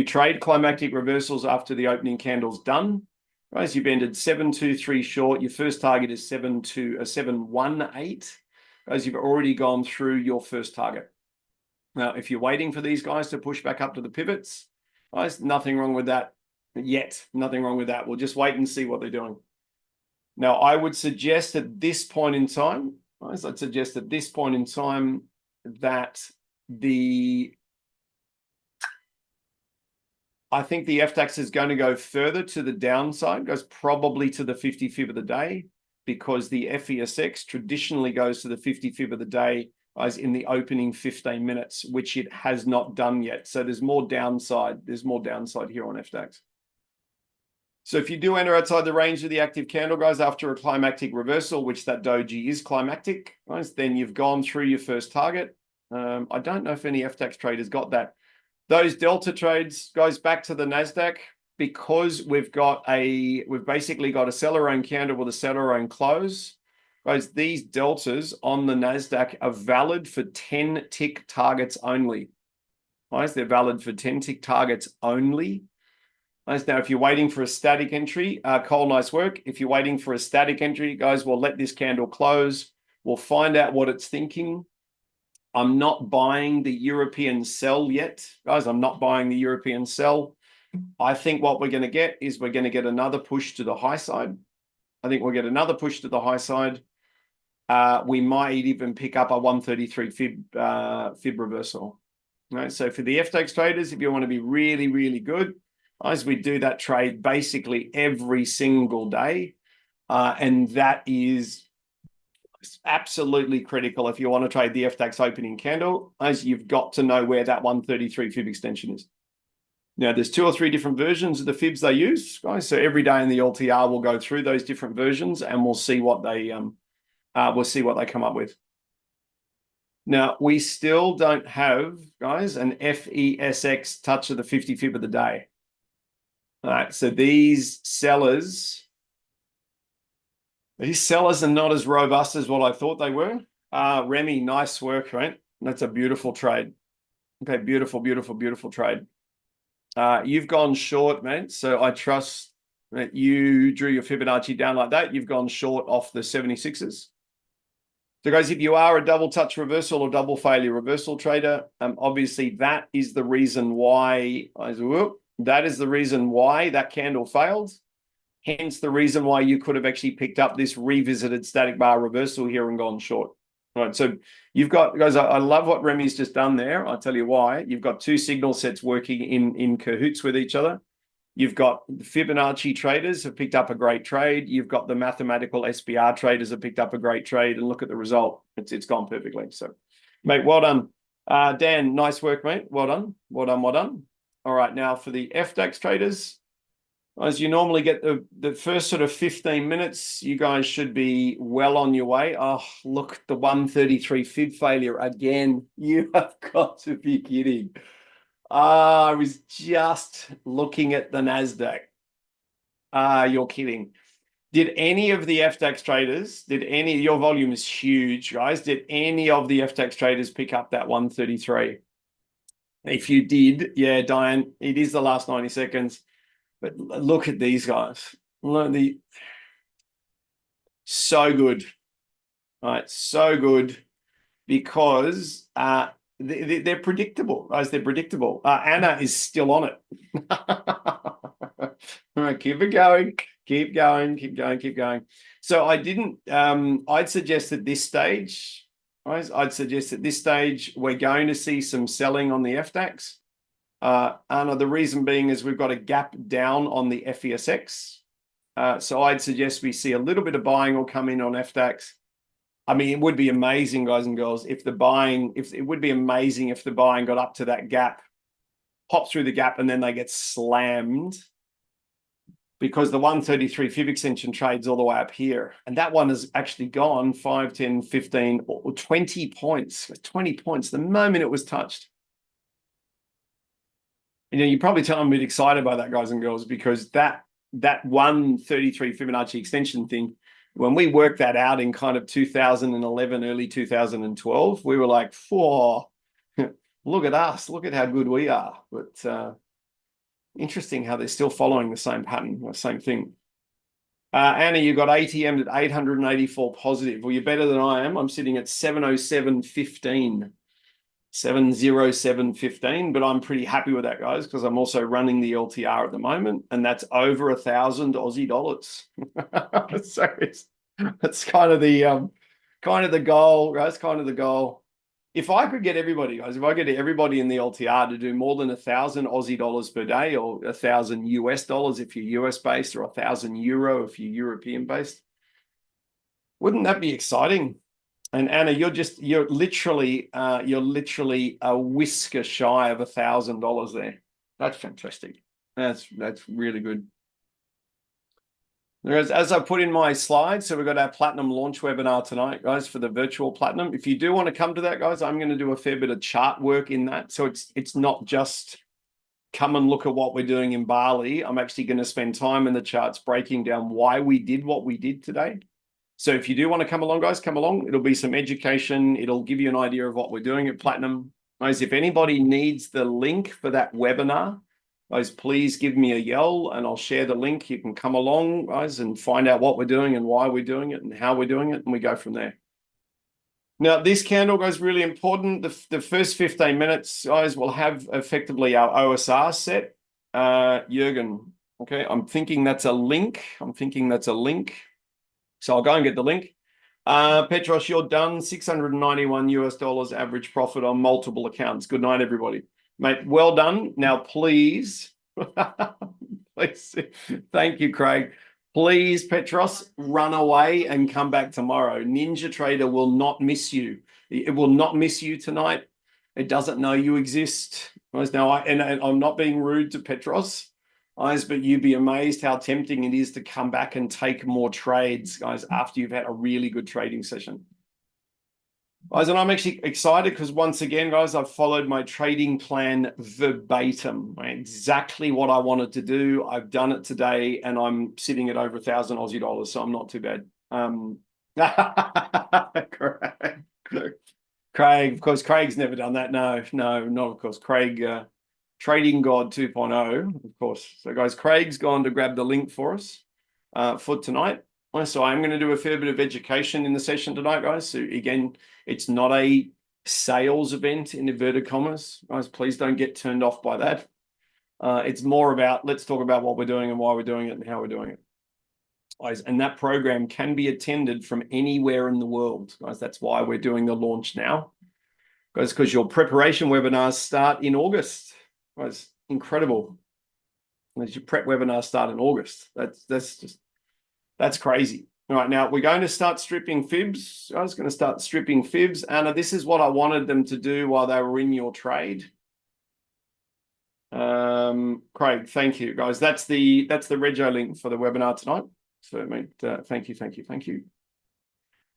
trade climactic reversals after the opening candle's done, guys, you've ended 723 short. Your first target is 718. Guys, you've already gone through your first target. Now, if you're waiting for these guys to push back up to the pivots, guys, nothing wrong with that yet. Nothing wrong with that. We'll just wait and see what they're doing. Now, I would suggest at this point in time, guys, that I think the FDAX is going to go further to the downside, goes probably to the 50 fib of the day, because the FESX traditionally goes to the 50 fib of the day, guys, in the opening 15 minutes, which it has not done yet. So there's more downside. There's more downside here on FDAX. So if you do enter outside the range of the active candle, guys, after a climactic reversal, which that doji is climactic, guys, then you've gone through your first target. I don't know if any FDAX traders got that. Those delta trades, goes back to the NASDAQ, because we've basically got a seller-owned candle with a seller-owned close. Guys, these deltas on the NASDAQ are valid for 10 tick targets only. Guys, they're valid for 10 tick targets only. Guys, now if you're waiting for a static entry, Cole, nice work. If you're waiting for a static entry, guys, we'll let this candle close. We'll find out what it's thinking. I'm not buying the European sell yet. Guys, I'm not buying the European sell. I think what we're going to get is we're going to get another push to the high side. I think we'll get another push to the high side. We might even pick up a 133 fib reversal. All right, so for the FDAX traders, if you want to be really, really good, guys, we do that trade basically every single day. And that is absolutely critical if you want to trade the FDAX opening candle, as you've got to know where that 133 fib extension is. Now, there's 2 or 3 different versions of the fibs they use, guys. So every day in the LTR, we'll go through those different versions and we'll see what they come up with. Now, we still don't have, guys, an FESX touch of the 50 fib of the day. All right, so these sellers are not as robust as what I thought they were. Remy, nice work, right? That's a beautiful trade. Okay, beautiful, beautiful, beautiful trade. You've gone short, man. So I trust that you drew your Fibonacci down like that. You've gone short off the 76s. So guys, if you are a double touch reversal or double failure reversal trader, obviously that is the reason why that candle failed. Hence the reason why you could have actually picked up this revisited static bar reversal here and gone short. All right, so you've got, guys, I love what Remy's just done there. I'll tell you why. You've got 2 signal sets working in cahoots with each other. You've got the Fibonacci traders have picked up a great trade. You've got the mathematical SBR traders have picked up a great trade, and look at the result. It's gone perfectly. So, mate, well done. Dan, nice work, mate. Well done. Well done. Well done. All right, now for the FDAX traders, as you normally get the first sort of 15 minutes, you guys should be well on your way. Oh, look, the 133 fib failure again. You have got to be kidding. I was just looking at the NASDAQ. You're kidding. Did any of the FDAX traders, your volume is huge, guys. Did any of the FDAX traders pick up that 133? If you did, yeah, Diane, it is the last 90 seconds. But look at these guys. So good. All right, so good because they're predictable, guys. They're predictable. Anna is still on it. All right, keep it going. Keep going, keep going, keep going. So I didn't, I'd suggest at this stage, Guys, I'd suggest at this stage we're going to see some selling on the FDAX. And the reason being is we've got a gap down on the FESX. So I'd suggest we see a little bit of buying will come in on FDAX. I mean, it would be amazing, guys and girls, if the buying got up to that gap, pop through the gap, and then they get slammed, because the 133 fib extension trades all the way up here. And that one has actually gone 5, 10, 15, or 20 points. 20 points the moment it was touched. You know, you probably tell I'm a bit excited by that, guys and girls, because that 133 Fibonacci extension thing, when we worked that out in kind of 2011, early 2012, we were like, "Whoa, look at us, look at how good we are." But interesting how they're still following the same pattern, the same thing. Anna, you got ATM at 884 positive. Well, you're better than I am. I'm sitting at 707.15. 707.15, but I'm pretty happy with that, guys, because I'm also running the LTR at the moment, and that's over 1,000 Aussie dollars. So that's kind of the goal, guys. Kind of the goal. If I could get everybody, guys, if I get everybody in the LTR to do more than 1,000 Aussie dollars per day, or 1,000 US dollars if you're US based, or 1,000 euro if you're European based, wouldn't that be exciting? And Anna, you're literally a whisker shy of $1,000 there. That's fantastic. That's really good. As I put in my slides, so we've got our platinum launch webinar tonight, guys, for the virtual platinum. If you do want to come to that, guys, I'm going to do a fair bit of chart work in that. So it's not just come and look at what we're doing in Bali. I'm actually going to spend time in the charts breaking down why we did what we did today. So if you do want to come along, guys, come along. It'll be some education. It'll give you an idea of what we're doing at Platinum. Guys, if anybody needs the link for that webinar, guys, please give me a yell and I'll share the link. You can come along, guys, and find out what we're doing and why we're doing it and how we're doing it, and we go from there. Now, this candle, guys, really important. The first 15 minutes, guys, will have effectively our OSR set. Jürgen, okay, I'm thinking that's a link. So I'll go and get the link. Petros, you're done. $691 US average profit on multiple accounts. Good night, everybody. Mate, well done. Now, please, please, thank you, Craig. Please, Petros, run away and come back tomorrow. Ninja Trader will not miss you. It will not miss you tonight. It doesn't know you exist. Now, I'm not being rude to Petros, guys, but you'd be amazed how tempting it is to come back and take more trades, guys, after you've had a really good trading session. Guys, and I'm actually excited because once again, guys, I've followed my trading plan verbatim. Exactly what I wanted to do. I've done it today, and I'm sitting at over 1,000 Aussie dollars, so I'm not too bad. Craig, of course, Craig's never done that. No, not of course. Craig, Trading God 2.0, of course. So, guys, Craig's gone to grab the link for us for tonight. So I'm going to do a fair bit of education in the session tonight, guys. So again, it's not a sales event in inverted commas. Guys, please don't get turned off by that. It's more about, let's talk about what we're doing and why we're doing it and how we're doing it. Guys, and that program can be attended from anywhere in the world. Guys, that's why we're doing the launch now. Guys, because your preparation webinars start in August. Guys, incredible. As your prep webinars start in August. That's crazy. All right, now we're going to start stripping fibs. I was going to start stripping fibs. Anna, this is what I wanted them to do while they were in your trade. Craig, thank you, guys. That's the rego link for the webinar tonight. So I mean, thank you.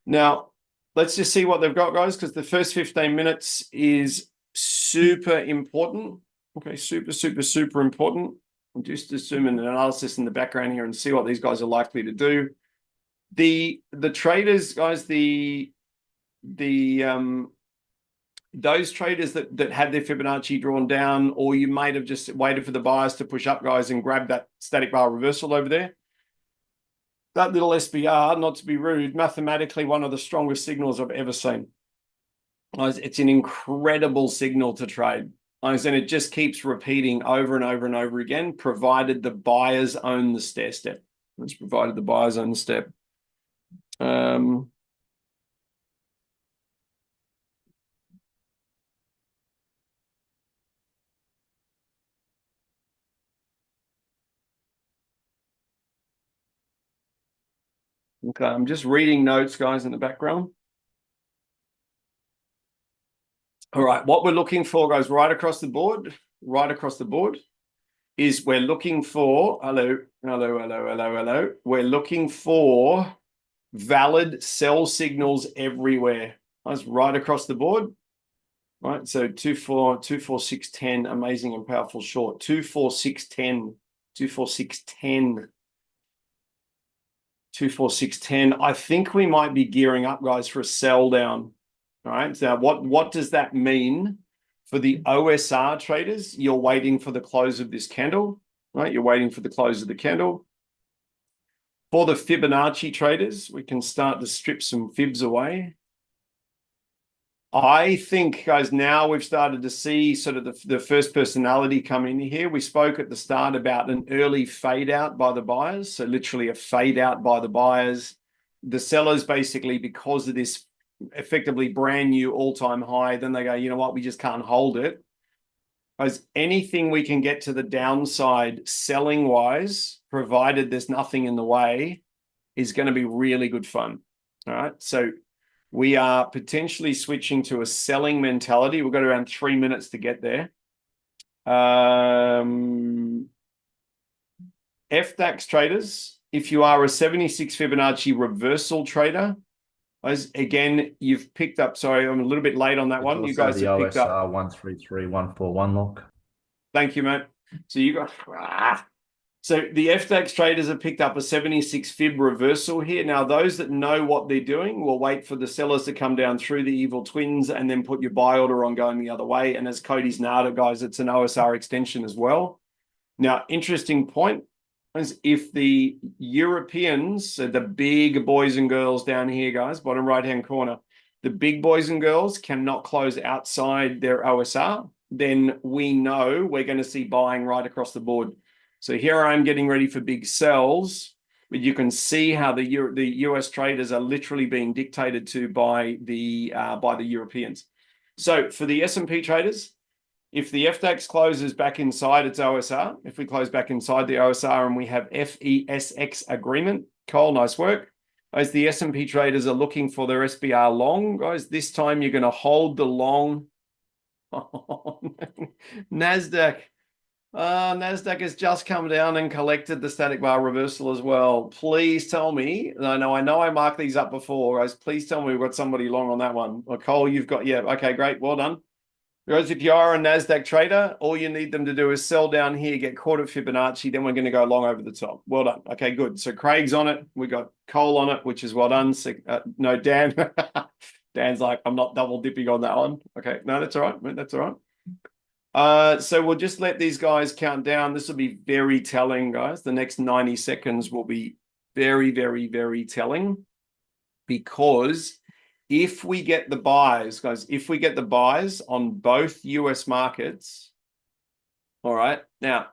Now, let's just see what they've got, guys, because the first 15 minutes is super important. Okay, super important. I'm just assuming an analysis in the background here and see what these guys are likely to do. The traders, guys, those traders that had their Fibonacci drawn down, or you might have just waited for the buyers to push up, guys, and grab that static bar reversal over there. That little SBR, not to be rude, mathematically one of the strongest signals I've ever seen. Guys, it's an incredible signal to trade. And it just keeps repeating over and over and over again, provided the buyers own the stair step. It's provided the buyers own the step. Okay, I'm just reading notes, guys, in the background. All right, what we're looking for, guys, right across the board, is we're looking for, hello. We're looking for valid sell signals everywhere. That's right across the board. Right, so 24610, amazing and powerful short. 24610, 24610. 24610. I think we might be gearing up, guys, for a sell down. All right. So what does that mean for the OSR traders? You're waiting for the close of this candle, right? You're waiting for the close of the candle. For the Fibonacci traders, we can start to strip some fibs away. I think, guys, now we've started to see sort of the first personality come in here. We spoke at the start about an early fade out by the buyers. So literally a fade out by the buyers. The sellers basically, because of this effectively brand new all-time high, then they go, you know what, we just can't hold it. Guys, anything we can get to the downside selling wise, provided there's nothing in the way, is going to be really good fun. All right. So we are potentially switching to a selling mentality. We've got around 3 minutes to get there. FDAX traders, if you are a 76 Fibonacci reversal trader, as again, you've picked up, sorry, I'm a little bit late on that one. You guys have picked up. OSR 133141 lock. Thank you, mate. So you got, so the FDAX traders have picked up a 76 fib reversal here. Now, those that know what they're doing will wait for the sellers to come down through the evil twins and then put your buy order on going the other way. And as Cody's nailed it, guys, it's an OSR extension as well. Now, interesting point is if the Europeans, so the big boys and girls down here, guys, bottom right-hand corner, the big boys and girls cannot close outside their OSR, then we know we're going to see buying right across the board. So here I'm getting ready for big sells, but you can see how the US traders are literally being dictated to by the Europeans. So for the S&P traders, if the FDAX closes back inside its OSR, if we close back inside the OSR and we have FESX agreement, Cole, nice work. As the S&P traders are looking for their SBR long, guys, this time you're going to hold the long. Oh, NASDAQ. NASDAQ has just come down and collected the static bar reversal as well. Please tell me, and I know I marked these up before, guys, please tell me we've got somebody long on that one. Well, Cole, you've got, yeah, okay, great, well done. Guys, if you are a NASDAQ trader, all you need them to do is sell down here, get caught at Fibonacci, then we're going to go long over the top. Well done. Okay, good. So Craig's on it. We got Cole on it, which is well done. So, no, Dan. Dan's like, I'm not double dipping on that one. Okay, no, that's all right. That's all right. So we'll just let these guys count down. This will be very telling, guys. The next 90 seconds will be very, very, very telling, because if we get the buys, guys, if we get the buys on both US markets, all right, now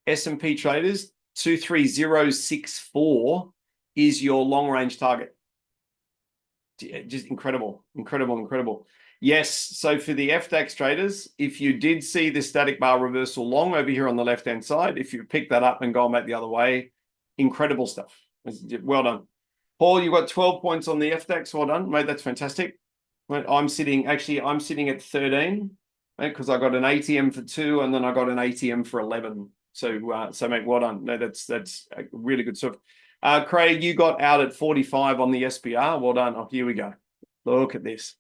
S&P traders, 23064 is your long range target. Just incredible. Yes, so for the FDAX traders, if you did see the static bar reversal long over here on the left-hand side, if you pick that up and gone back the other way, incredible stuff. Well done. Paul, you got 12 points on the FDAX. Well done, mate. That's fantastic. I'm sitting at 13, because I got an ATM for 2 and then I got an ATM for 11. So mate, well done. No, that's really good stuff. Craig, you got out at 45 on the SPR. Well done. Oh, here we go. Look at this.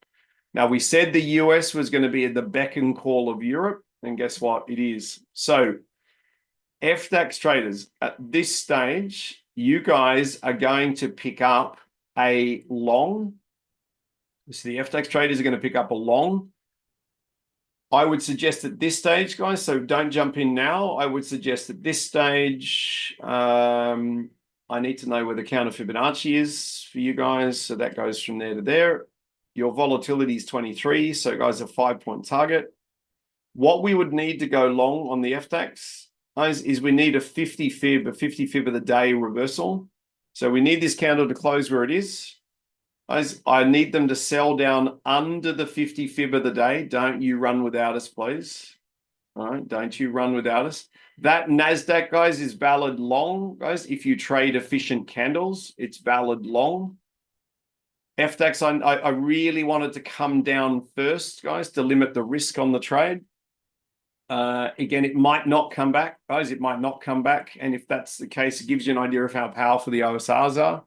Now, we said the US was going to be at the beck and call of Europe, and guess what? It is. So FDAX traders, at this stage, you guys are going to pick up a long. So the FDAX traders are going to pick up a long. I would suggest at this stage, guys, so don't jump in now. I would suggest at this stage, I need to know where the counter Fibonacci is for you guys. So that goes from there to there. Your volatility is 23. So guys, a 5-point target. What we would need to go long on the FDAX is we need a 50 fib of the day reversal. So we need this candle to close where it is. I need them to sell down under the 50 fib of the day. Don't you run without us, please. All right, don't you run without us. That NASDAQ, guys, is valid long, guys. If you trade efficient candles, it's valid long. FDAX, I really wanted to come down first, guys, to limit the risk on the trade. Again, it might not come back, guys. It might not come back. And if that's the case, it gives you an idea of how powerful the OSRs are.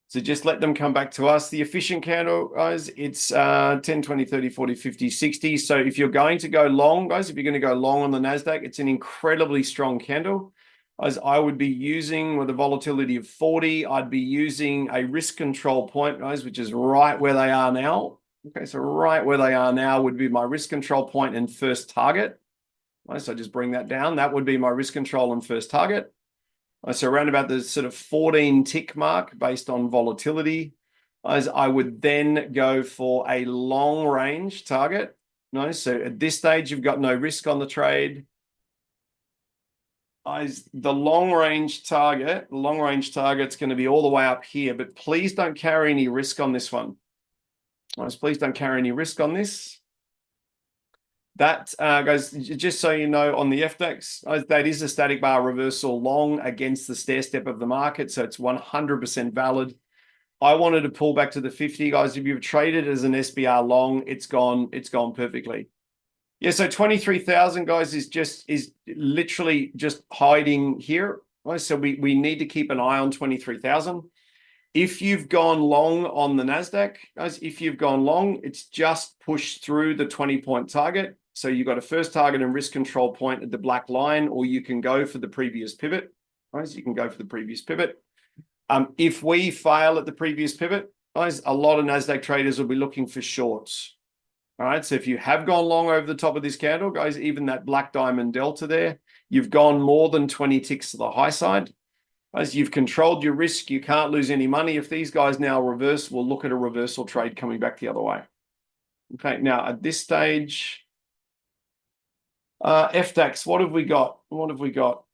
So just let them come back to us. The efficient candle, guys, it's 10, 20, 30, 40, 50, 60. So if you're going to go long, guys, if you're going to go long on the NASDAQ, it's an incredibly strong candle. As I would be using with a volatility of 40, I'd be using a risk control point, guys, which is right where they are now. Okay, so right where they are now would be my risk control point and first target. Right, so just bring that down. That would be my risk control and first target. So around about the sort of 14 tick mark based on volatility, as I would then go for a long range target. No, so at this stage, you've got no risk on the trade. The long range target's going to be all the way up here, but please don't carry any risk on this one. Please don't carry any risk on this. That, guys, just so you know, on the FDAX, that is a static bar reversal long against the stair step of the market. So it's 100% valid. I wanted to pull back to the 50, guys. If you've traded as an SBR long, it's gone perfectly. Yeah, so 23,000, guys, is literally just hiding here. Right? So we need to keep an eye on 23,000. If you've gone long on the NASDAQ, guys, if you've gone long, it's just pushed through the 20-point target. So you've got a first target and risk control point at the black line, or you can go for the previous pivot. Right? So you can go for the previous pivot. If we fail at the previous pivot, guys, a lot of NASDAQ traders will be looking for shorts. All right, so if you have gone long over the top of this candle, guys, even that black diamond delta there, you've gone more than 20 ticks to the high side. As you've controlled your risk, you can't lose any money. If these guys now reverse, we'll look at a reversal trade coming back the other way. Okay, now at this stage, FDAX, what have we got? What have we got?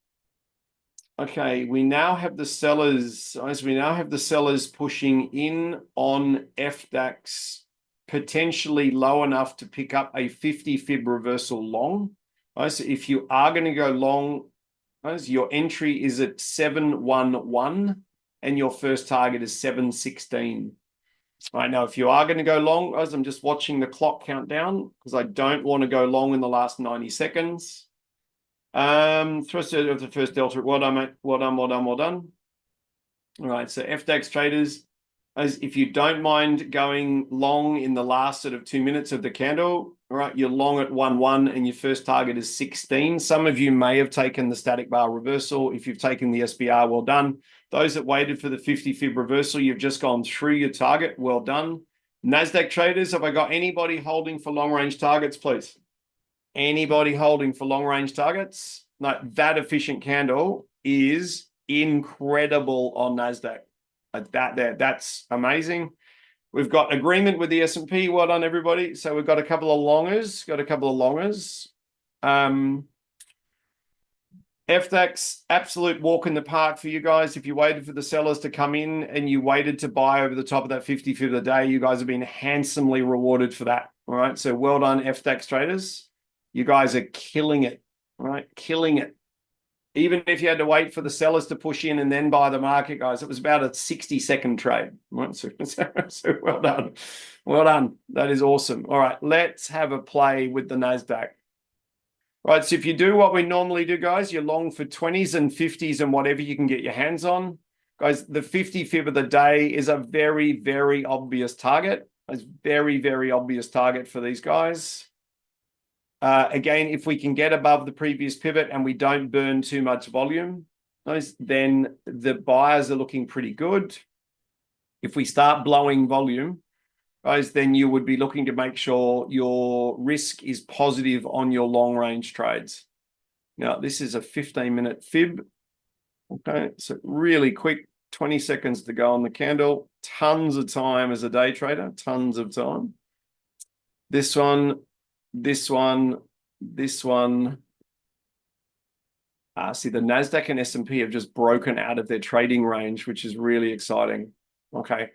Okay, we now have the sellers, as we now have the sellers pushing in on FDAX, potentially low enough to pick up a 50 fib reversal long. Right, so if you are going to go long, your entry is at 711 and your first target is 716. All right, now if you are going to go long, guys, I'm just watching the clock count down because I don't want to go long in the last 90 seconds. Thrust of the first delta. Well done, mate. Well done, well done, well done. All right, so FDAX traders, as if you don't mind going long in the last sort of 2 minutes of the candle, all right, you're long at 1-1 and your first target is 16. Some of you may have taken the static bar reversal. If you've taken the SBR, well done. Those that waited for the 50 fib reversal, you've just gone through your target. Well done. NASDAQ traders, have I got anybody holding for long range targets, please? Anybody holding for long range targets? No, that efficient candle is incredible on NASDAQ. That's amazing. We've got agreement with the S&P. Well done, everybody. So we've got a couple of longers. FDAX, absolute walk in the park for you guys. If you waited for the sellers to come in and you waited to buy over the top of that 50 fib of the day, you guys have been handsomely rewarded for that. All right. So well done, FDAX traders. You guys are killing it. All right. Killing it. Even if you had to wait for the sellers to push in and then buy the market, guys, it was about a 60-second trade. Right? So well done. Well done. That is awesome. All right, let's have a play with the NASDAQ. Right, so if you do what we normally do, guys, you're long for 20s and 50s and whatever you can get your hands on. Guys, the 50 fib of the day is a very, very obvious target. It's very, very obvious target for these guys. Again, if we can get above the previous pivot and we don't burn too much volume, then the buyers are looking pretty good. If we start blowing volume, guys, then you would be looking to make sure your risk is positive on your long range trades. Now, this is a 15-minute fib. Okay, so really quick, 20 seconds to go on the candle. Tons of time as a day trader, tons of time. This one. See, the NASDAQ and S&P have just broken out of their trading range, which is really exciting. Okay,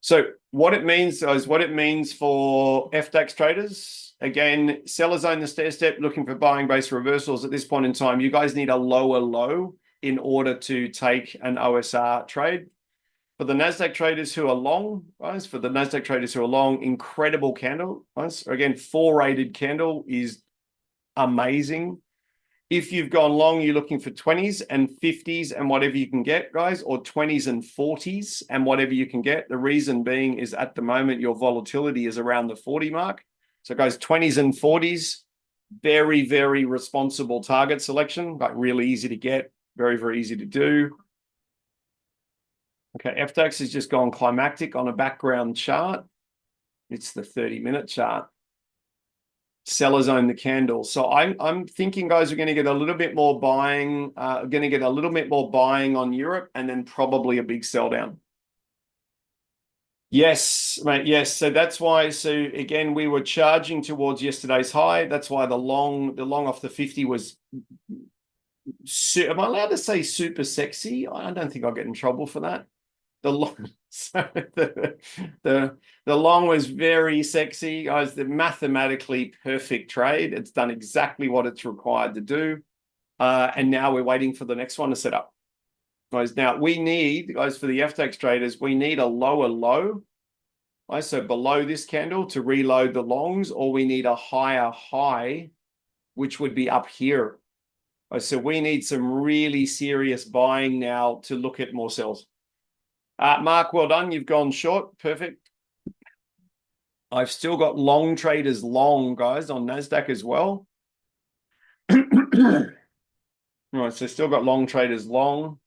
So what it means is what it means for FDAX traders. Again, sellers own the stair step, looking for buying base reversals at this point in time. You guys need a lower low in order to take an OSR trade. For the NASDAQ traders who are long, guys, incredible candle, guys. Again, 4-rated candle is amazing. If you've gone long, you're looking for 20s and 50s and whatever you can get, guys, or 20s and 40s and whatever you can get. The reason being is at the moment, your volatility is around the 40 mark. So guys, 20s and 40s, very, very responsible target selection, but really easy to get, very, very easy to do. Okay, FDAX has just gone climactic on a background chart. It's the 30-minute chart. Sellers own the candle. So I'm thinking, guys, we're going to get a little bit more buying, on Europe, and then probably a big sell down. Yes, mate. Yes. So that's why. So again, we were charging towards yesterday's high. That's why the long off the 50 was. Am I allowed to say super sexy? I don't think I'll get in trouble for that. The long, so the long was very sexy, guys. The mathematically perfect trade. It's done exactly what it's required to do, and now we're waiting for the next one to set up, guys. Now we need, guys, for the FDAX traders, we need a lower low, guys. So below this candle to reload the longs, or we need a higher high, which would be up here. So we need some really serious buying now to look at more sells. Mark, well done. You've gone short. Perfect. I've still got long traders long, guys, on NASDAQ as well. All right, so still got long traders long.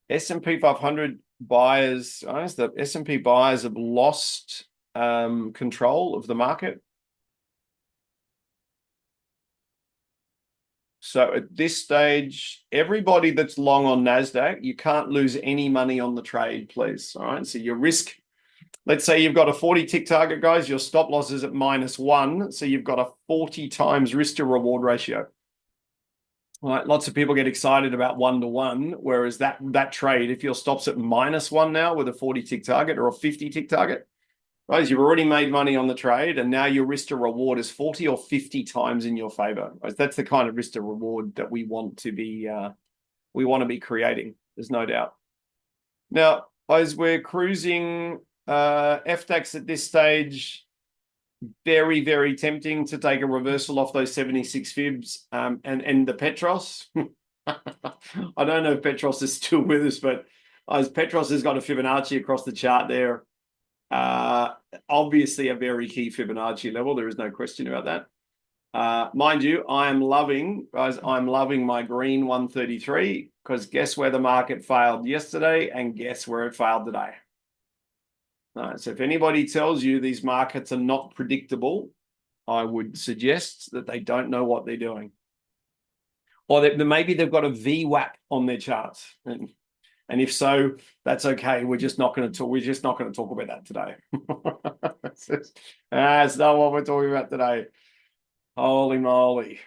S&P 500 buyers, guys, the S&P buyers have lost control of the market. So at this stage, everybody that's long on NASDAQ, you can't lose any money on the trade, please. All right. So your risk, let's say you've got a 40 tick target, guys, your stop loss is at -1. So you've got a 40 times risk to reward ratio. All right. Lots of people get excited about 1-to-1, whereas that trade, if your stop's at -1 now with a 40 tick target or a 50 tick target, guys, you've already made money on the trade, and now your risk to reward is 40 or 50 times in your favor. That's the kind of risk to reward that we want to be creating. There's no doubt. Now, as we're cruising FDAX at this stage, very, very tempting to take a reversal off those 76 fibs and the Petros. I don't know if Petros is still with us, but as Petros has got a Fibonacci across the chart there. Obviously a very key Fibonacci level. There is no question about that. Mind you, I'm loving my green 133, because guess where the market failed yesterday and guess where it failed today. All right, so if anybody tells you these markets are not predictable, I would suggest that they don't know what they're doing. Or that maybe they've got a VWAP on their charts. And if so, that's okay. We're just not going to talk about that today. That's not what we're talking about today. Holy moly.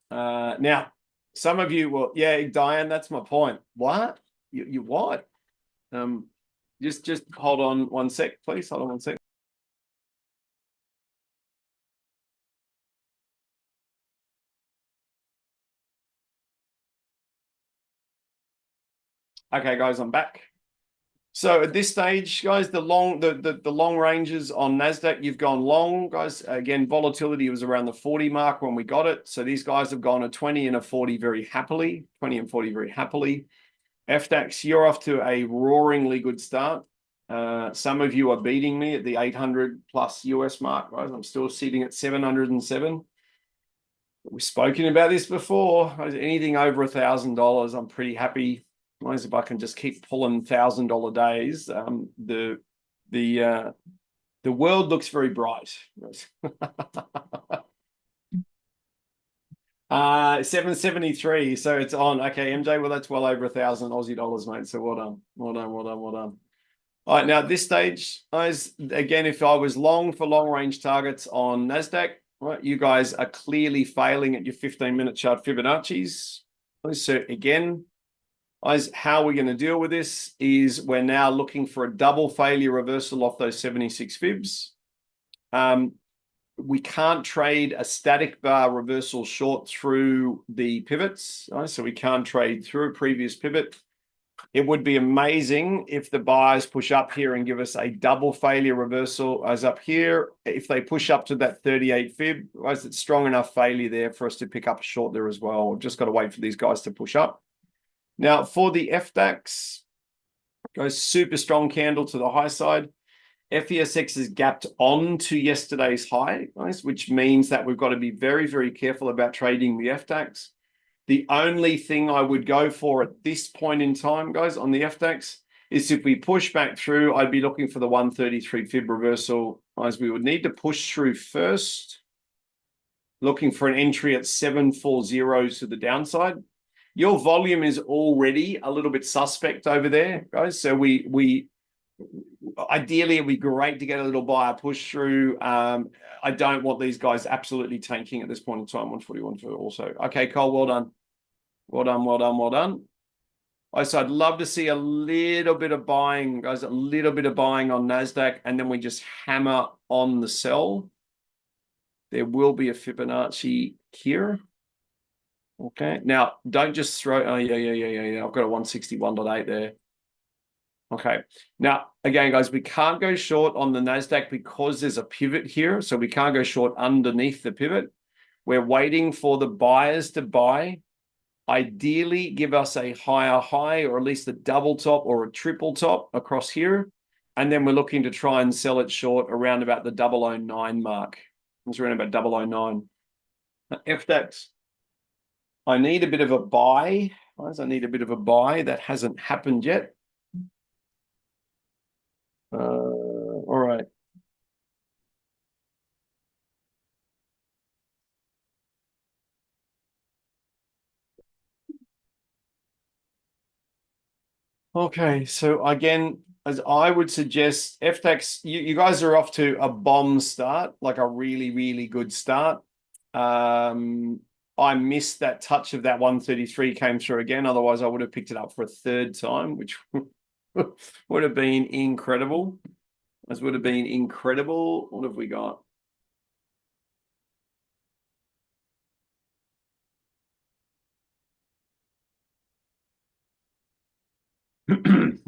Now, some of you will, yeah, Diane, that's my point. What? You what? Just hold on one sec, please. Hold on one sec. Okay, guys, I'm back. So at this stage, guys, the long ranges on NASDAQ, you've gone long, guys. Again, volatility was around the 40 mark when we got it. So these guys have gone a 20 and a 40 very happily, 20 and 40 very happily. FDAX, you're off to a roaringly good start. Some of you are beating me at the 800 plus US mark, guys. I'm still sitting at 707. We've spoken about this before. Anything over $1,000, I'm pretty happy. If I can just keep pulling $1,000 days, the world looks very bright. 773, so it's on. Okay, MJ, well, that's well over 1,000 Aussie dollars, mate. So well done. All right, now at this stage, guys, again, if I was long for long range targets on NASDAQ, right, you guys are clearly failing at your 15-minute chart Fibonacci's. So again, Guys, how we're going to deal with this is we're now looking for a double failure reversal off those 76 fibs. We can't trade a static bar reversal short through the pivots. Right? So we can't trade through a previous pivot. It would be amazing if the buyers push up here and give us a double failure reversal as up here. If they push up to that 38 fib, guys, it's strong enough failure there for us to pick up a short there as well. We've just got to wait for these guys to push up. Now for the FDAX, goes super strong candle to the high side. FESX is gapped onto yesterday's high, guys, which means that we've got to be very, very careful about trading the FDAX. The only thing I would go for at this point in time, guys, on the FDAX is if we push back through, I'd be looking for the 133 fib reversal, guys. We would need to push through first, looking for an entry at 740 to the downside. Your volume is already a little bit suspect over there, guys. So we ideally it'd be great to get a little buyer push through. I don't want these guys absolutely tanking at this point in time. 141 for also. Okay, Cole, well done. Well done, well done, well done. So I'd love to see a little bit of buying, guys, a little bit of buying on NASDAQ, and then we just hammer on the sell. There will be a Fibonacci here. Okay, now don't just throw, oh, yeah. I've got a 161.8 there. Okay, now again, guys, we can't go short on the NASDAQ because there's a pivot here. So we can't go short underneath the pivot. We're waiting for the buyers to buy. Ideally, give us a higher high or at least a double top or a triple top across here. And then we're looking to try and sell it short around about the 009 mark. It's around about 009. FDAX, I need a bit of a buy. Guys, I need a bit of a buy. That hasn't happened yet. All right. Okay, so again, as I would suggest, FDAX, you guys are off to a bomb start, like a really, really good start. I missed that touch of that 133 came through again. Otherwise, I would have picked it up for a third time, which would have been incredible. This would have been incredible. What have we got?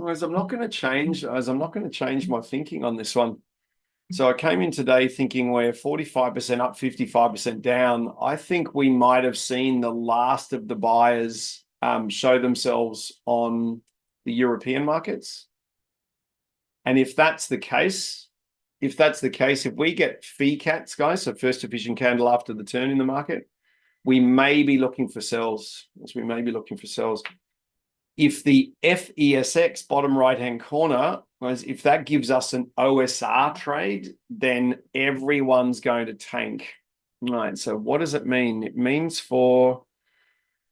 As I'm not going to change my thinking on this one. So I came in today thinking we're 45% up, 55% down. I think we might have seen the last of the buyers show themselves on the European markets. And if that's the case, if we get fee cats, guys, so first division candle after the turn in the market, we may be looking for sells. If the FESX bottom right-hand corner, if that gives us an OSR trade, then everyone's going to tank. All right, so what does it mean? It means for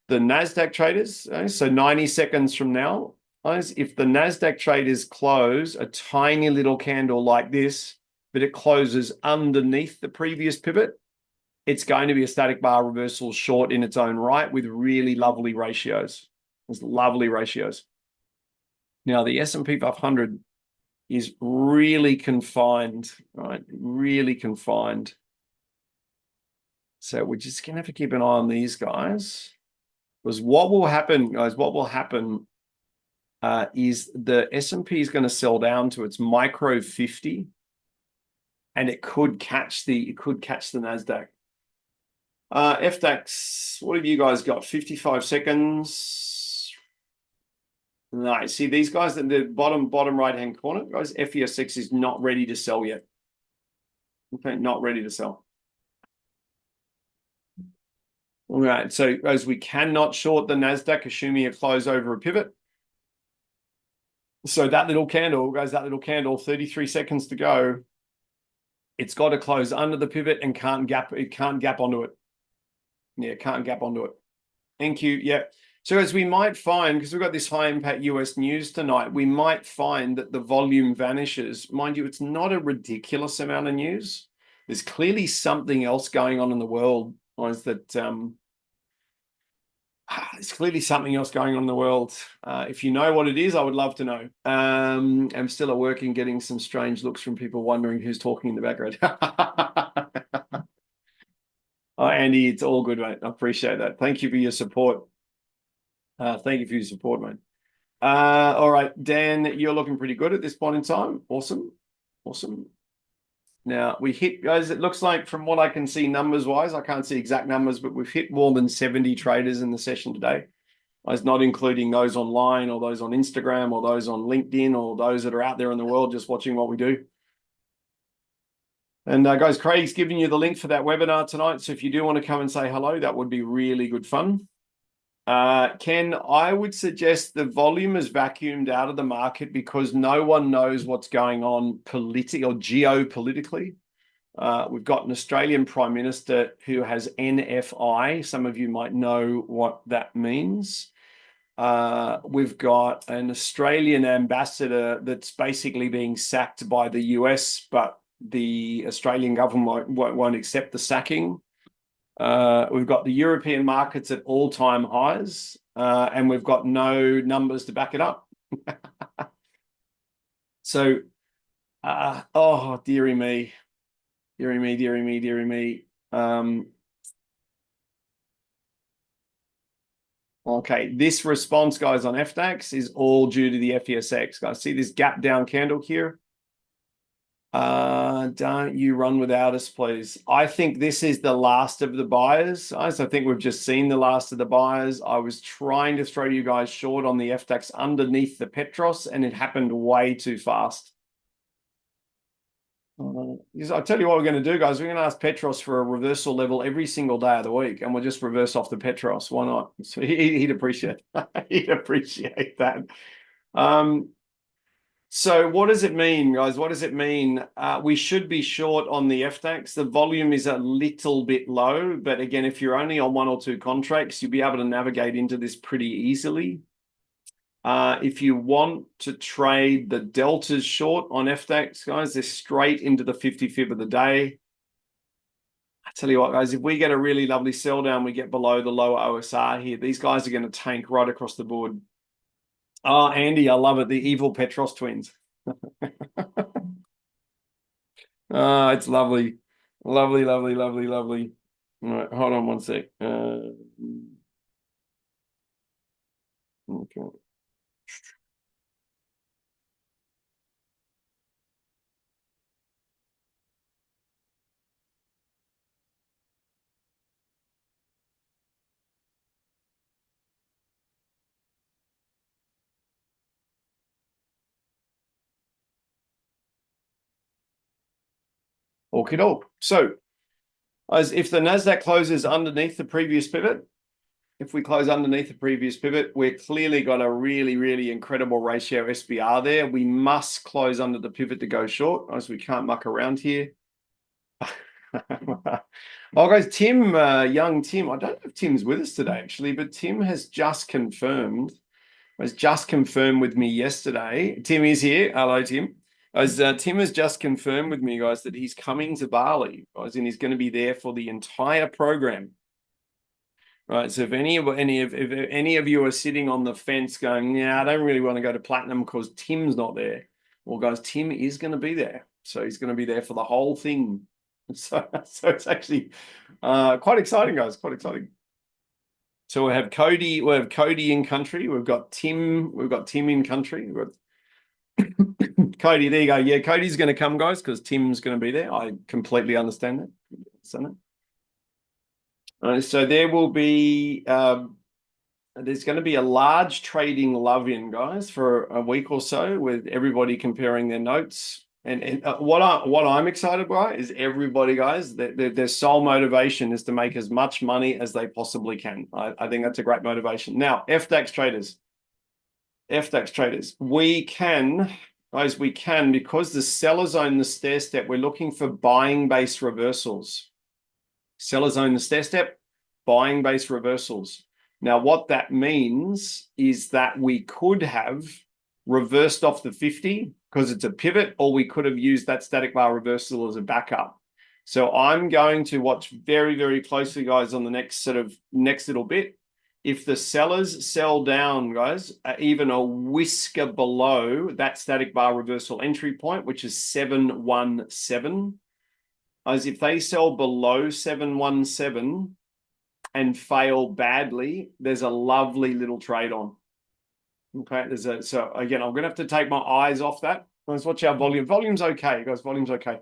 the NASDAQ traders, so 90 seconds from now, if the NASDAQ traders close a tiny little candle like this, but it closes underneath the previous pivot, it's going to be a static bar reversal short in its own right with really lovely ratios. There's lovely ratios. Now, the S&P 500 is really confined, right? Really confined. So we're just going to have to keep an eye on these guys. Because what will happen, guys, is the S&P is going to sell down to its micro 50, and it could catch the NASDAQ. FDAX, what have you guys got? 55 seconds. Nice. See these guys in the bottom right-hand corner, guys, FESX is not ready to sell yet. Okay, not ready to sell. All right, so guys, we cannot short the NASDAQ, assuming it close over a pivot. So that little candle, guys, 33 seconds to go. It's got to close under the pivot and can't gap onto it. Yeah, can't gap onto it. Thank you. Yeah. So as we might find, because we've got this high impact US news tonight, we might find that the volume vanishes. Mind you, it's not a ridiculous amount of news. There's clearly something else going on in the world, that there's clearly something else going on in the world. If you know what it is, I would love to know. I'm still at work and getting some strange looks from people wondering who's talking in the background. Oh, Andy, it's all good, mate. I appreciate that. Thank you for your support. Thank you for your support, mate. All right, Dan, you're looking pretty good at this point in time. Awesome. Awesome. Now we hit, guys, it looks like from what I can see numbers wise, I can't see exact numbers, but we've hit more than 70 traders in the session today. I was not including those online or those on Instagram or those on LinkedIn or those that are out there in the world just watching what we do. And guys, Craig's giving you the link for that webinar tonight. So if you do want to come and say hello, that would be really good fun. Ken, I would suggest the volume is vacuumed out of the market because no one knows what's going on politically or geopolitically. We've got an Australian Prime Minister who has NFI. Some of you might know what that means. We've got an Australian ambassador that's basically being sacked by the US, but the Australian government won't accept the sacking. We've got the European markets at all-time highs, and we've got no numbers to back it up. So, oh, dearie me. Dearie me, dearie me, dearie me. Okay, this response, guys, on FDAX is all due to the FESX. Guys, see this gap down candle here? Don't you run without us, please. I think this is the last of the buyers. I think we've just seen the last of the buyers. I was trying to throw you guys short on the FDAX underneath the Petros, and it happened way too fast. I'll tell you what we're going to do, guys. We're going to ask Petros for a reversal level every single day of the week, and we'll just reverse off the Petros. Why not? So he'd appreciate he'd appreciate that. So what does it mean, guys? What does it mean? We should be short on the FDAX. The volume is a little bit low, but again, if you're only on one or two contracts, you'll be able to navigate into this pretty easily. If you want to trade the deltas short on FDAX, guys, they're straight into the 50 fib of the day. I tell you what, guys, if we get a really lovely sell down, we get below the lower OSR here, these guys are going to tank right across the board. Oh, Andy, I love it. The evil Petros twins. Oh, it's lovely. Lovely, lovely, lovely, lovely. All right, hold on one sec. Okay. Okie doke. So, as if the NASDAQ closes underneath the previous pivot, if we close underneath the previous pivot, we're clearly got a really, really incredible ratio SBR there. We must close under the pivot to go short, as we can't muck around here. Oh, guys, Tim, young Tim, I don't know if Tim's with us today, actually, but Tim has just confirmed with me yesterday. Tim is here. Hello, Tim. As Tim has just confirmed with me, guys, that he's coming to Bali, guys, and he's going to be there for the entire program. Right. So if any of you are sitting on the fence going, yeah, I don't really want to go to Platinum because Tim's not there. Well, guys, Tim is going to be there. So he's going to be there for the whole thing. So it's actually quite exciting, guys. Quite exciting. So we have Cody in country. We've got Tim in country. We've got Cody, there you go. Yeah, Cody's going to come, guys, because Tim's going to be there. I completely understand that. So there will be, there's going to be a large trading love-in, guys, for a week or so with everybody comparing their notes. And what I'm excited by is everybody, guys, their sole motivation is to make as much money as they possibly can. I think that's a great motivation. Now, FDAX traders, we can, guys, because the sellers own the stair step, we're looking for buying base reversals. Sellers own the stair step, buying base reversals. Now, what that means is that we could have reversed off the 50 because it's a pivot, or we could have used that static bar reversal as a backup. So I'm going to watch very, very closely, guys, on the next little bit. If the sellers sell down, guys, even a whisker below that static bar reversal entry point, which is 717, as if they sell below 717 and fail badly, there's a lovely little trade on. Okay, so again, I'm gonna have to take my eyes off that. Let's watch our volume. Volume's okay, guys. Volume's okay.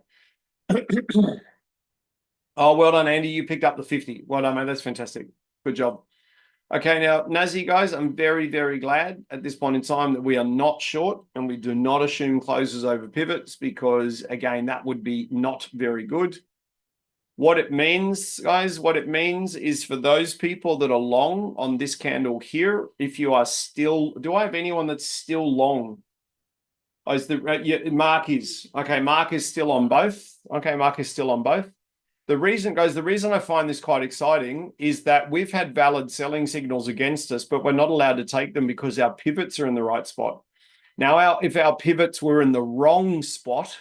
Oh, well done, Andy. You picked up the 50. Well done, mate. That's fantastic. Good job. Okay, now, Nazi, guys, I'm very, very glad at this point in time that we are not short and we do not assume closes over pivots because, again, that would be not very good. What it means, guys, what it means is for those people that are long on this candle here, if you are still, do I have anyone that's still long? Oh, is Mark is. Okay, Mark is still on both. Okay, Mark is still on both. The reason, guys, the reason I find this quite exciting is that we've had valid selling signals against us, but we're not allowed to take them because our pivots are in the right spot. Now, if our pivots were in the wrong spot,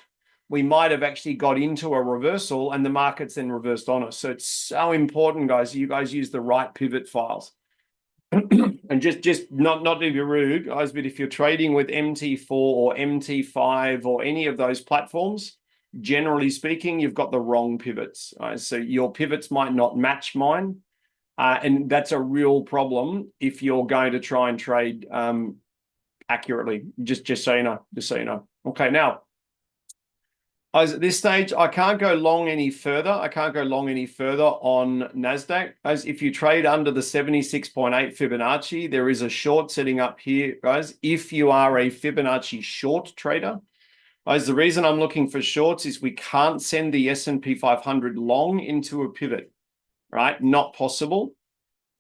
we might have actually got into a reversal and the market's then reversed on us. So it's so important, guys, you guys use the right pivot files. And just not to be rude, guys, but if you're trading with MT4 or MT5 or any of those platforms, generally speaking, you've got the wrong pivots. So your pivots might not match mine. And that's a real problem if you're going to try and trade accurately, just so you know. Okay, now, as at this stage, I can't go long any further. I can't go long any further on NASDAQ. As if you trade under the 76.8 Fibonacci, there is a short setting up here, guys. If you are a Fibonacci short trader, guys, the reason I'm looking for shorts is we can't send the S&P 500 long into a pivot, right? Not possible.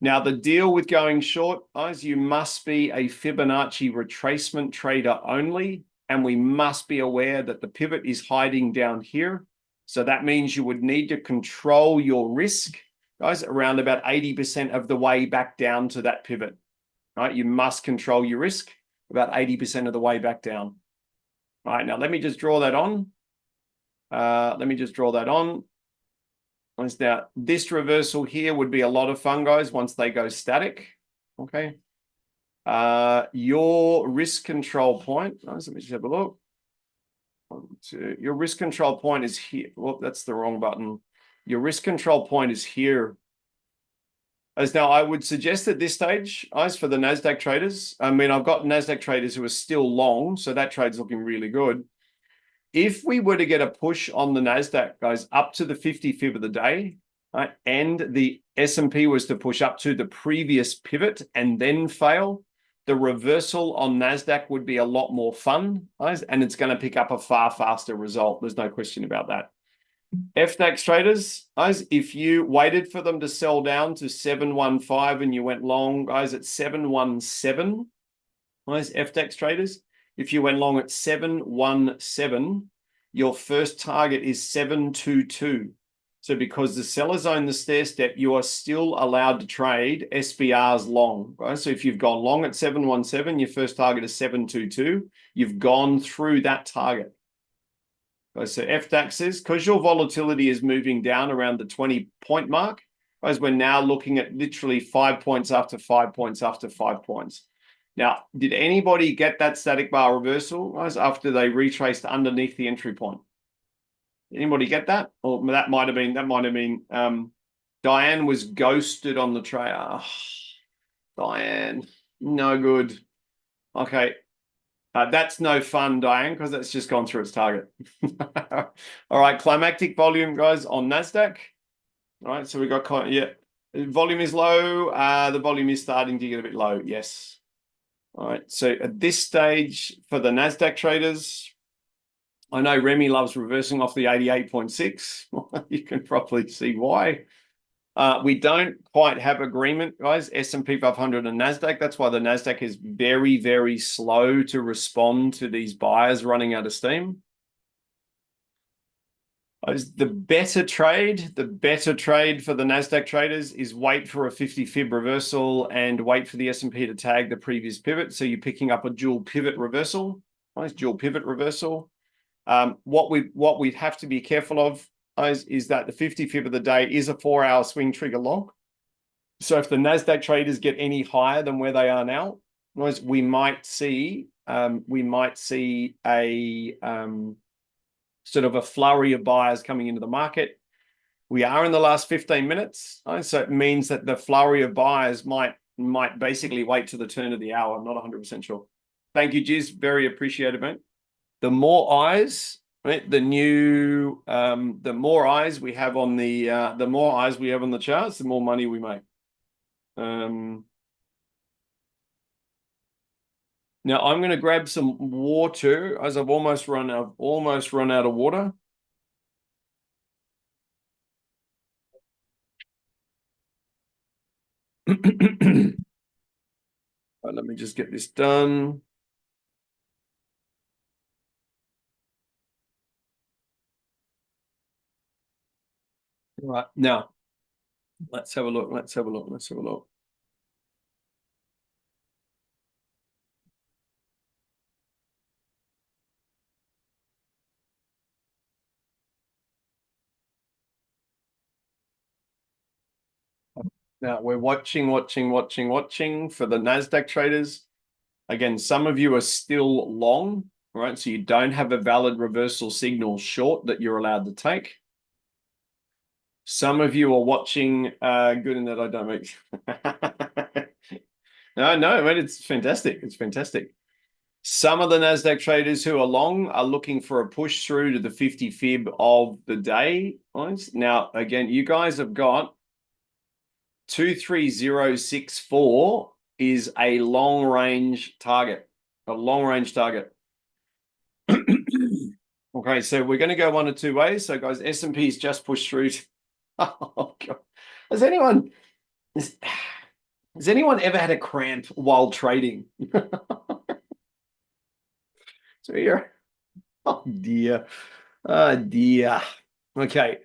Now, the deal with going short, guys, you must be a Fibonacci retracement trader only. And we must be aware that the pivot is hiding down here. So that means you would need to control your risk, guys, around about 80% of the way back down to that pivot, right? You must control your risk about 80% of the way back down. All right, now let me just draw that on. Now, this reversal here would be a lot of fun, guys, once they go static, okay? Your risk control point, let me just have a look. Your risk control point is here. Well, that's the wrong button. Your risk control point is here. As now, I would suggest at this stage, guys, for the NASDAQ traders, I mean, I've got NASDAQ traders who are still long, so that trade's looking really good. If we were to get a push on the NASDAQ, guys, up to the 50 fib of the day, right, and the S&P was to push up to the previous pivot and then fail, the reversal on NASDAQ would be a lot more fun, guys, and it's going to pick up a far faster result. There's no question about that. FDAX traders, guys, if you waited for them to sell down to 715 and you went long, guys, at 717, guys, FDAX traders, if you went long at 717, your first target is 722. So because the sellers own the stair step, you are still allowed to trade SBRs long, right? So if you've gone long at 717, your first target is 722. You've gone through that target. So FDAX is, because your volatility is moving down around the 20-point mark, as we're now looking at literally 5 points after 5 points after 5 points. Now, did anybody get that static bar reversal, guys, after they retraced underneath the entry point? Anybody get that? Or that might have been Diane was ghosted on the trade. Oh, Diane, no good. Okay. That's no fun, Diane, because that's just gone through its target. All right, climactic volume, guys, on NASDAQ. All right, so we got, volume is low. The volume is starting to get a bit low, yes. All right, so at this stage for the NASDAQ traders, I know Remy loves reversing off the 88.6. You can probably see why. We don't quite have agreement, guys, S&P 500 and NASDAQ. That's why the NASDAQ is very, very slow to respond to these buyers running out of steam. The better trade for the NASDAQ traders is wait for a 50 fib reversal and wait for the S&P to tag the previous pivot. So you're picking up a dual pivot reversal, right? Dual pivot reversal. What we have to be careful of is that the 50 fib of the day is a 4-hour swing trigger long. So if the NASDAQ traders get any higher than where they are now, we might see a sort of a flurry of buyers coming into the market. We are in the last 15 minutes, so it means that the flurry of buyers might basically wait to the turn of the hour. I'm not 100% sure. Thank you, Giz. Very appreciated, mate. The more eyes, right? The more eyes we have on the charts, the more money we make. Now I'm going to grab some water as I've almost run out of water. Right, let me just get this done. Right, now let's have a look. Now we're watching for the NASDAQ traders. Again, some of you are still long, right? So you don't have a valid reversal signal short that you're allowed to take. Some of you are watching good in that I don't make. No, man, it's fantastic. It's fantastic. Some of the NASDAQ traders who are long are looking for a push through to the 50 fib of the day. Now, again, you guys have got 23064 is a long range target. Okay, so we're going to go one of two ways. So, guys, S&P's just pushed through. Oh, God. Has anyone ever had a cramp while trading? So here, oh dear. Okay,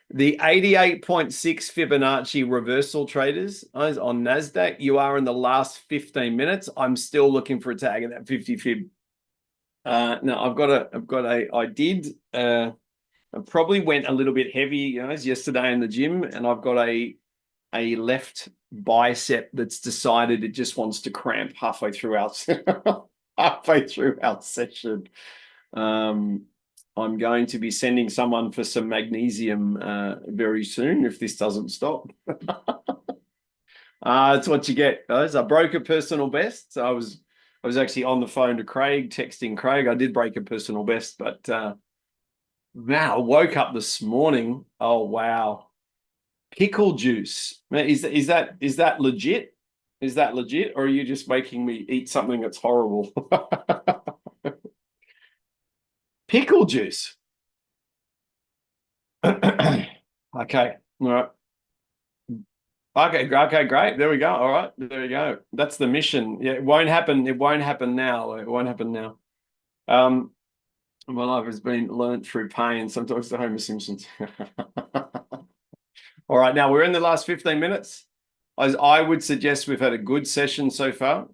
the 88.6 Fibonacci reversal traders on NASDAQ, you are in the last 15 minutes. I'm still looking for a tag in that 50 fib. Now I probably went a little bit heavy, yesterday in the gym, and I've got a left bicep that's decided it just wants to cramp halfway through our session. I'm going to be sending someone for some magnesium very soon if this doesn't stop. That's what you get, guys. I broke a personal best. So I was actually on the phone to Craig, texting Craig. I did break a personal best, but wow, I woke up this morning. Oh wow. Pickle juice. Is that legit? Is that legit? Or are you just making me eat something that's horrible? Pickle juice. Okay. All right. Okay, great. There we go. All right. There we go. That's the mission. Yeah, it won't happen. It won't happen now. It won't happen now. My life has been learned through pain. Sometimes the Homer Simpsons. All right, now we're in the last 15 minutes. As I would suggest, we've had a good session so far.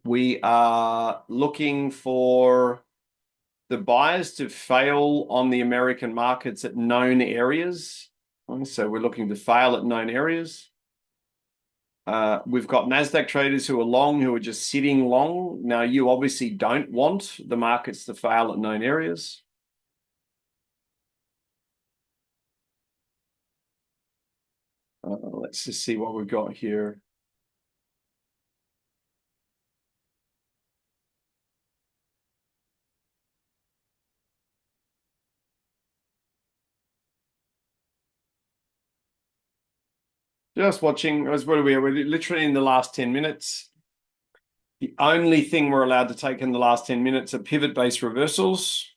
We are looking for the buyers to fail on the American markets at known areas. So we're looking to fail at known areas. We've got NASDAQ traders who are long, who are just sitting long. Now, you obviously don't want the markets to fail at known areas. Let's just see what we've got here. Just watching, what are we? We're literally in the last 10 minutes. The only thing we're allowed to take in the last 10 minutes are pivot-based reversals.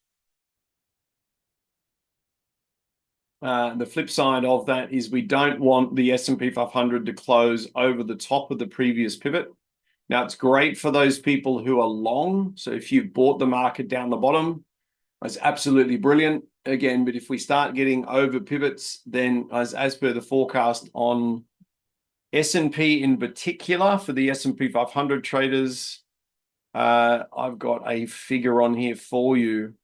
The flip side of that is we don't want the S&P 500 to close over the top of the previous pivot. Now, it's great for those people who are long. So if you've bought the market down the bottom, it's absolutely brilliant. Again, but if we start getting over pivots, then as per the forecast on S&P in particular, for the S&P 500 traders, I've got a figure on here for you.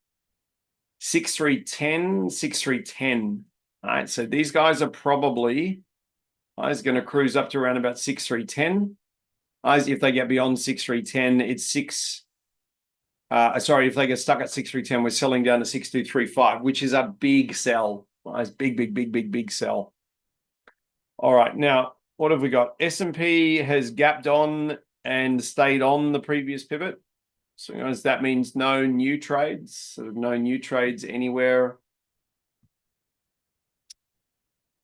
6310. All right, so these guys are probably, guys, going to cruise up to around about 6,310. Guys, if they get beyond 6,310, it's sorry, if they get stuck at 6,310, we're selling down to 6,235, which is a big sell. Guys, big sell. All right, now what have we got? S&P has gapped on and stayed on the previous pivot. So guys, that means no new trades, sort of no new trades anywhere.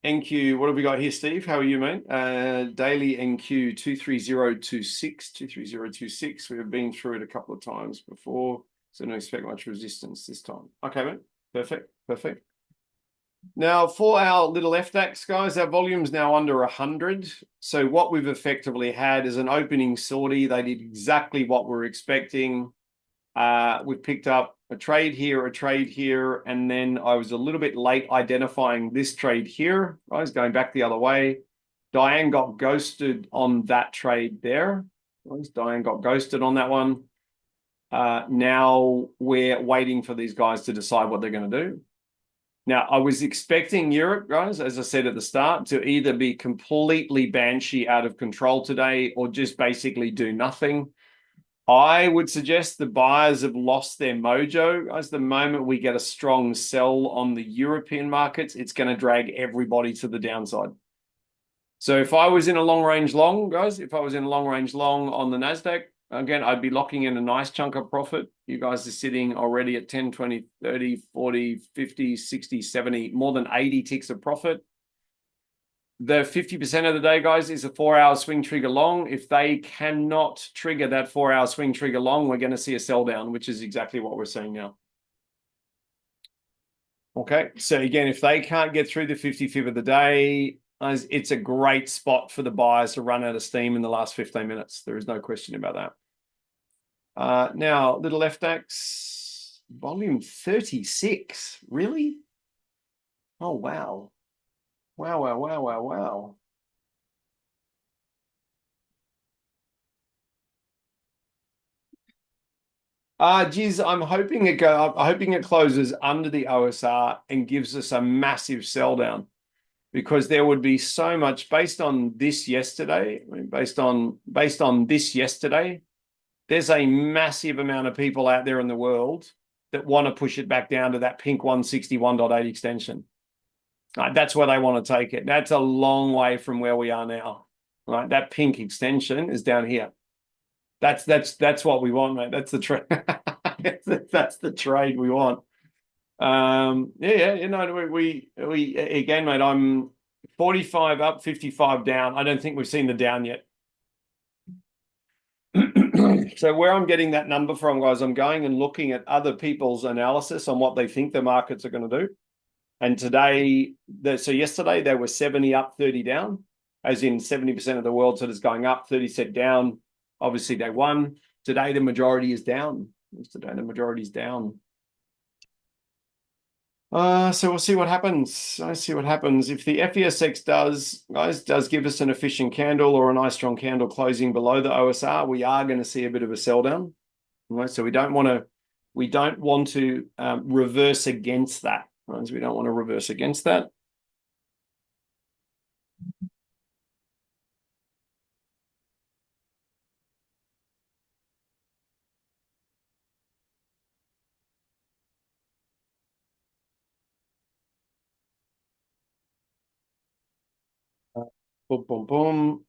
NQ, what have we got here, Steve? How are you, mate? Daily NQ 23026. We have been through it a couple of times before, so don't expect much resistance this time. Okay, mate. Perfect. Now, for our little FDAX, guys, our volume's now under 100. So what we've effectively had is an opening sortie. They did exactly what we're expecting. We've picked up a trade here, and then I was a little bit late identifying this trade here. Guys, going back the other way. Diane got ghosted on that trade there. Guys, Diane got ghosted on that one. Now we're waiting for these guys to decide what they're going to do. Now, I was expecting Europe, guys, as I said at the start, to either be completely banshee out of control today or just basically do nothing. I would suggest the buyers have lost their mojo. Guys, the moment we get a strong sell on the European markets, it's going to drag everybody to the downside. So if I was in a long range long, guys, if I was in a long range long on the NASDAQ, again, I'd be locking in a nice chunk of profit. You guys are sitting already at 10, 20, 30, 40, 50, 60, 70, more than 80 ticks of profit. The 50% of the day, guys, is a 4-hour swing trigger long. If they cannot trigger that 4-hour swing trigger long, we're going to see a sell down, which is exactly what we're seeing now. Okay, so again, if they can't get through the 55th of the day, it's a great spot for the buyers to run out of steam in the last 15 minutes. There is no question about that. Now, little FDAX, volume 36. Really? Oh, wow. Wow. Geez, I'm hoping it closes under the OSR and gives us a massive sell down, because there would be so much based on this yesterday. I mean, based on this yesterday, there's a massive amount of people out there in the world that want to push it back down to that pink 161.8 extension. Right, that's where they want to take it. That's a long way from where we are now. Right, that pink extension is down here. That's what we want, mate. That's the trade. That's the trade we want. Yeah, you know, we again, mate. I'm 45 up, 55 down. I don't think we've seen the down yet. So where I'm getting that number from, guys, I'm going and looking at other people's analysis on what they think the markets are going to do. And today, so yesterday they were 70 up, 30 down, as in 70% of the world said it's going up, 30 said down. Obviously, they won. Today, the majority is down. Today, the majority is down. So we'll see what happens. I see what happens. If the FESX does give us an efficient candle or a nice strong candle closing below the OSR, we are going to see a bit of a sell down. Right? So we don't want to reverse against that. Right? So we don't want to reverse against that. Boom.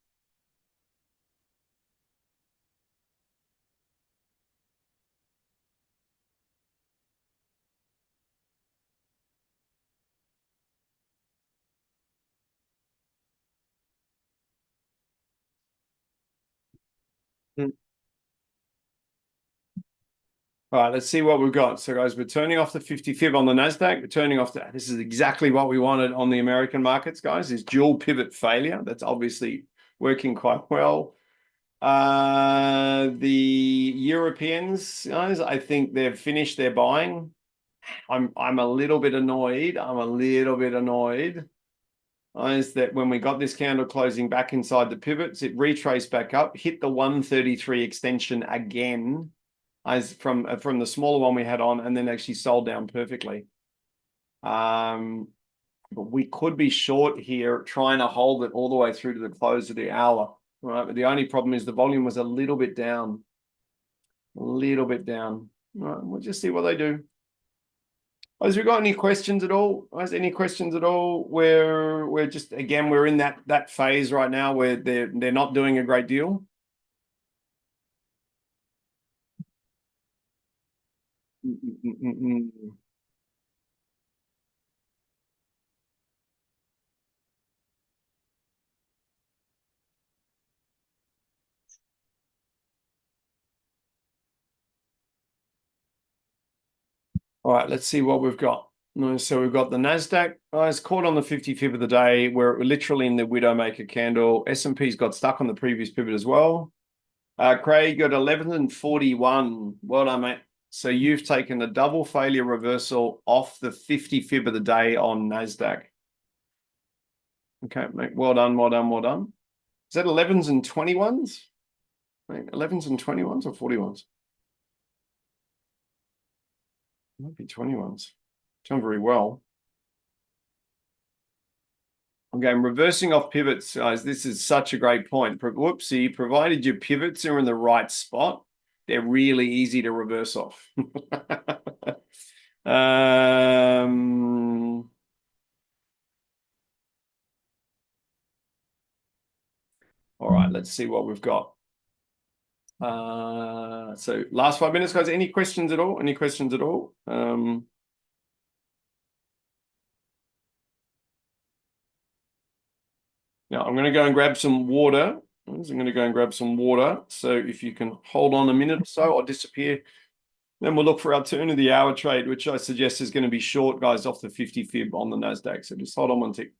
All right, let's see what we've got. So, guys, we're turning off the 50 fib on the NASDAQ. We're turning off this is exactly what we wanted on the American markets, guys, is dual pivot failure. That's obviously working quite well. The Europeans, guys, I think they've finished their buying. I'm a little bit annoyed. Is that when we got this candle closing back inside the pivots, it retraced back up, hit the 133 extension again, as from the smaller one we had on, and then actually sold down perfectly. But we could be short here trying to hold it all the way through to the close of the hour, right? But the only problem is the volume was a little bit down. A little bit down. All right, we'll just see what they do. Has we got any questions at all? Has any questions at all? We're just, again, we're in that phase right now where they're not doing a great deal. All right, let's see what we've got. So we've got the NASDAQ, guys, caught on the 50 fib of the day. We're literally in the Widowmaker candle. S&P's got stuck on the previous pivot as well. Craig got 11.41. Well done, mate. So you've taken a double failure reversal off the 50 fib of the day on NASDAQ. Okay, mate. Well done, well done, well done. Is that 11s and 21s? 11s and 21s or 41s? Might be 21s. Done very well. Okay, I'm reversing off pivots, guys. This is such a great point. Whoopsie, provided your pivots are in the right spot, they're really easy to reverse off. All right, let's see what we've got. So last 5 minutes, guys. Any questions at all? Any questions at all? Now I'm going to go and grab some water. I'm going to go and grab some water. So if you can hold on a minute or so, I'll disappear. Then we'll look for our turn of the hour trade, which I suggest is going to be short, guys, off the 50 fib on the NASDAQ. So just hold on one tick.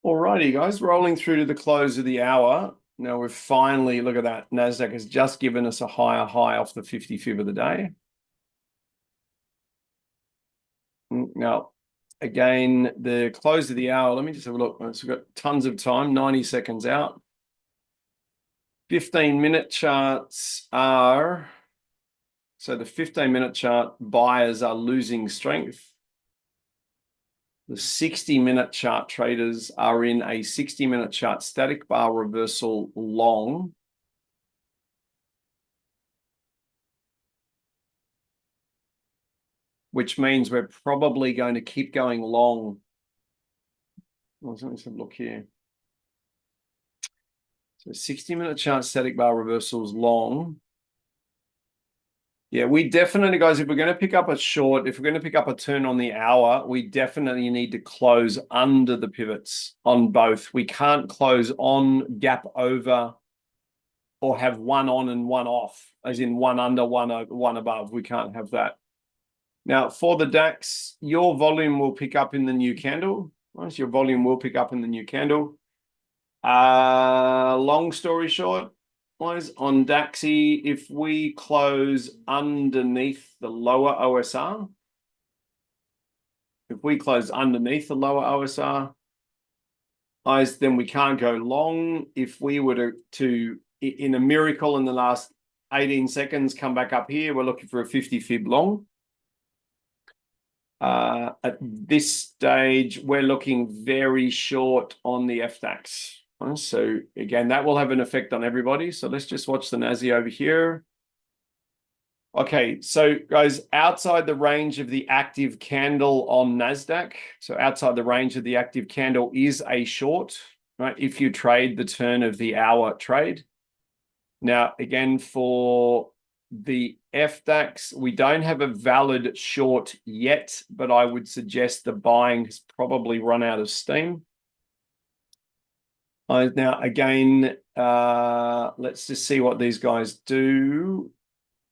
Alrighty, guys, rolling through to the close of the hour. Now we've finally, look at that, NASDAQ has just given us a higher high off the 50 fib of the day. Now, again, the close of the hour, let me just have a look. So we've got tons of time, 90 seconds out. 15-minute charts are, so the 15-minute chart buyers are losing strength. The 60-minute chart traders are in a 60-minute chart static bar reversal long. Which means we're probably going to keep going long. Let's have a look here. So 60-minute chart static bar reversals long. Yeah, we definitely, guys, if we're going to pick up a short, if we're going to pick up a turn on the hour, we definitely need to close under the pivots on both. We can't close on, gap over, or have one on and one off, as in one under, one over, one above. We can't have that. Now, for the DAX, your volume will pick up in the new candle. Right? Your volume will pick up in the new candle. Long story short, guys, on DAXy, if we close underneath the lower OSR, guys, then we can't go long. If we were to in a miracle in the last 18 seconds, come back up here, we're looking for a 50 fib long. At this stage, we're looking very short on the FDAX. So again, that will have an effect on everybody. So let's just watch the Nasdaq over here. Okay, so guys, outside the range of the active candle on Nasdaq, so outside the range of the active candle is a short, right? If you trade the turn of the hour trade. Now, again, for the FDAX, we don't have a valid short yet, but I would suggest the buying has probably run out of steam. Now, again, let's just see what these guys do.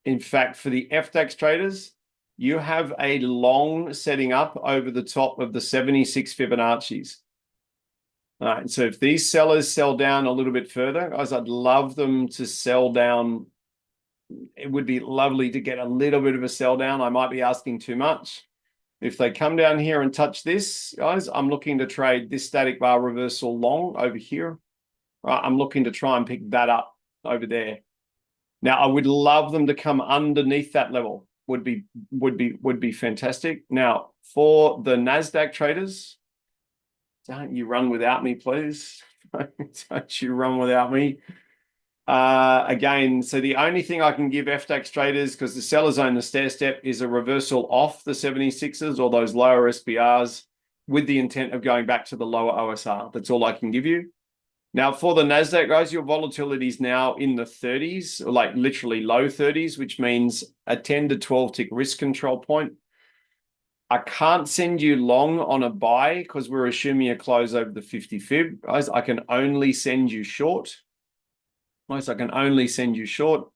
In fact, for the FDAX traders, you have a long setting up over the top of the 76 Fibonacci's. All right, so if these sellers sell down a little bit further, guys, I'd love them to sell down. It would be lovely to get a little bit of a sell down. I might be asking too much. If they come down here and touch this, guys, I'm looking to trade this static bar reversal long over here. Right, I'm looking to try and pick that up over there. Now, I would love them to come underneath that level. Would be fantastic. Now, for the Nasdaq traders, don't you run without me, please. Don't you run without me. Again, so the only thing I can give FDAX traders, because the sellers own the stair step, is a reversal off the 76s or those lower SPRs with the intent of going back to the lower OSR. That's all I can give you. Now, for the Nasdaq, guys, your volatility is now in the 30s, or like literally low 30s, which means a 10 to 12 tick risk control point. I can't send you long on a buy because we're assuming a close over the 50 fib. Guys, I can only send you short. Guys, I can only send you short.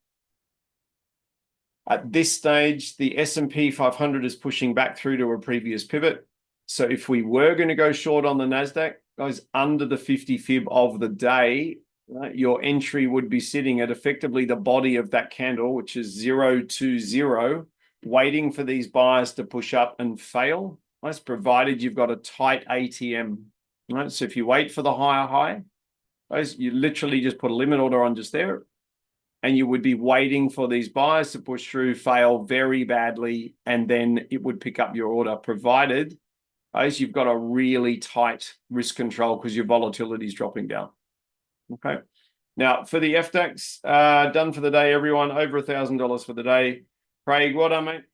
At this stage, the S&P 500 is pushing back through to a previous pivot. So if we were going to go short on the Nasdaq, guys, under the 50 fib of the day, right, your entry would be sitting at effectively the body of that candle, which is 020, waiting for these buyers to push up and fail. That's provided you've got a tight ATM. Right? So if you wait for the higher high, guys, you literally just put a limit order on just there, and you would be waiting for these buyers to push through, fail very badly, and then it would pick up your order, provided guys, you've got a really tight risk control because your volatility is dropping down. Okay. Now, for the FDAX, done for the day, everyone, over $1,000 for the day. Craig, well done, mate.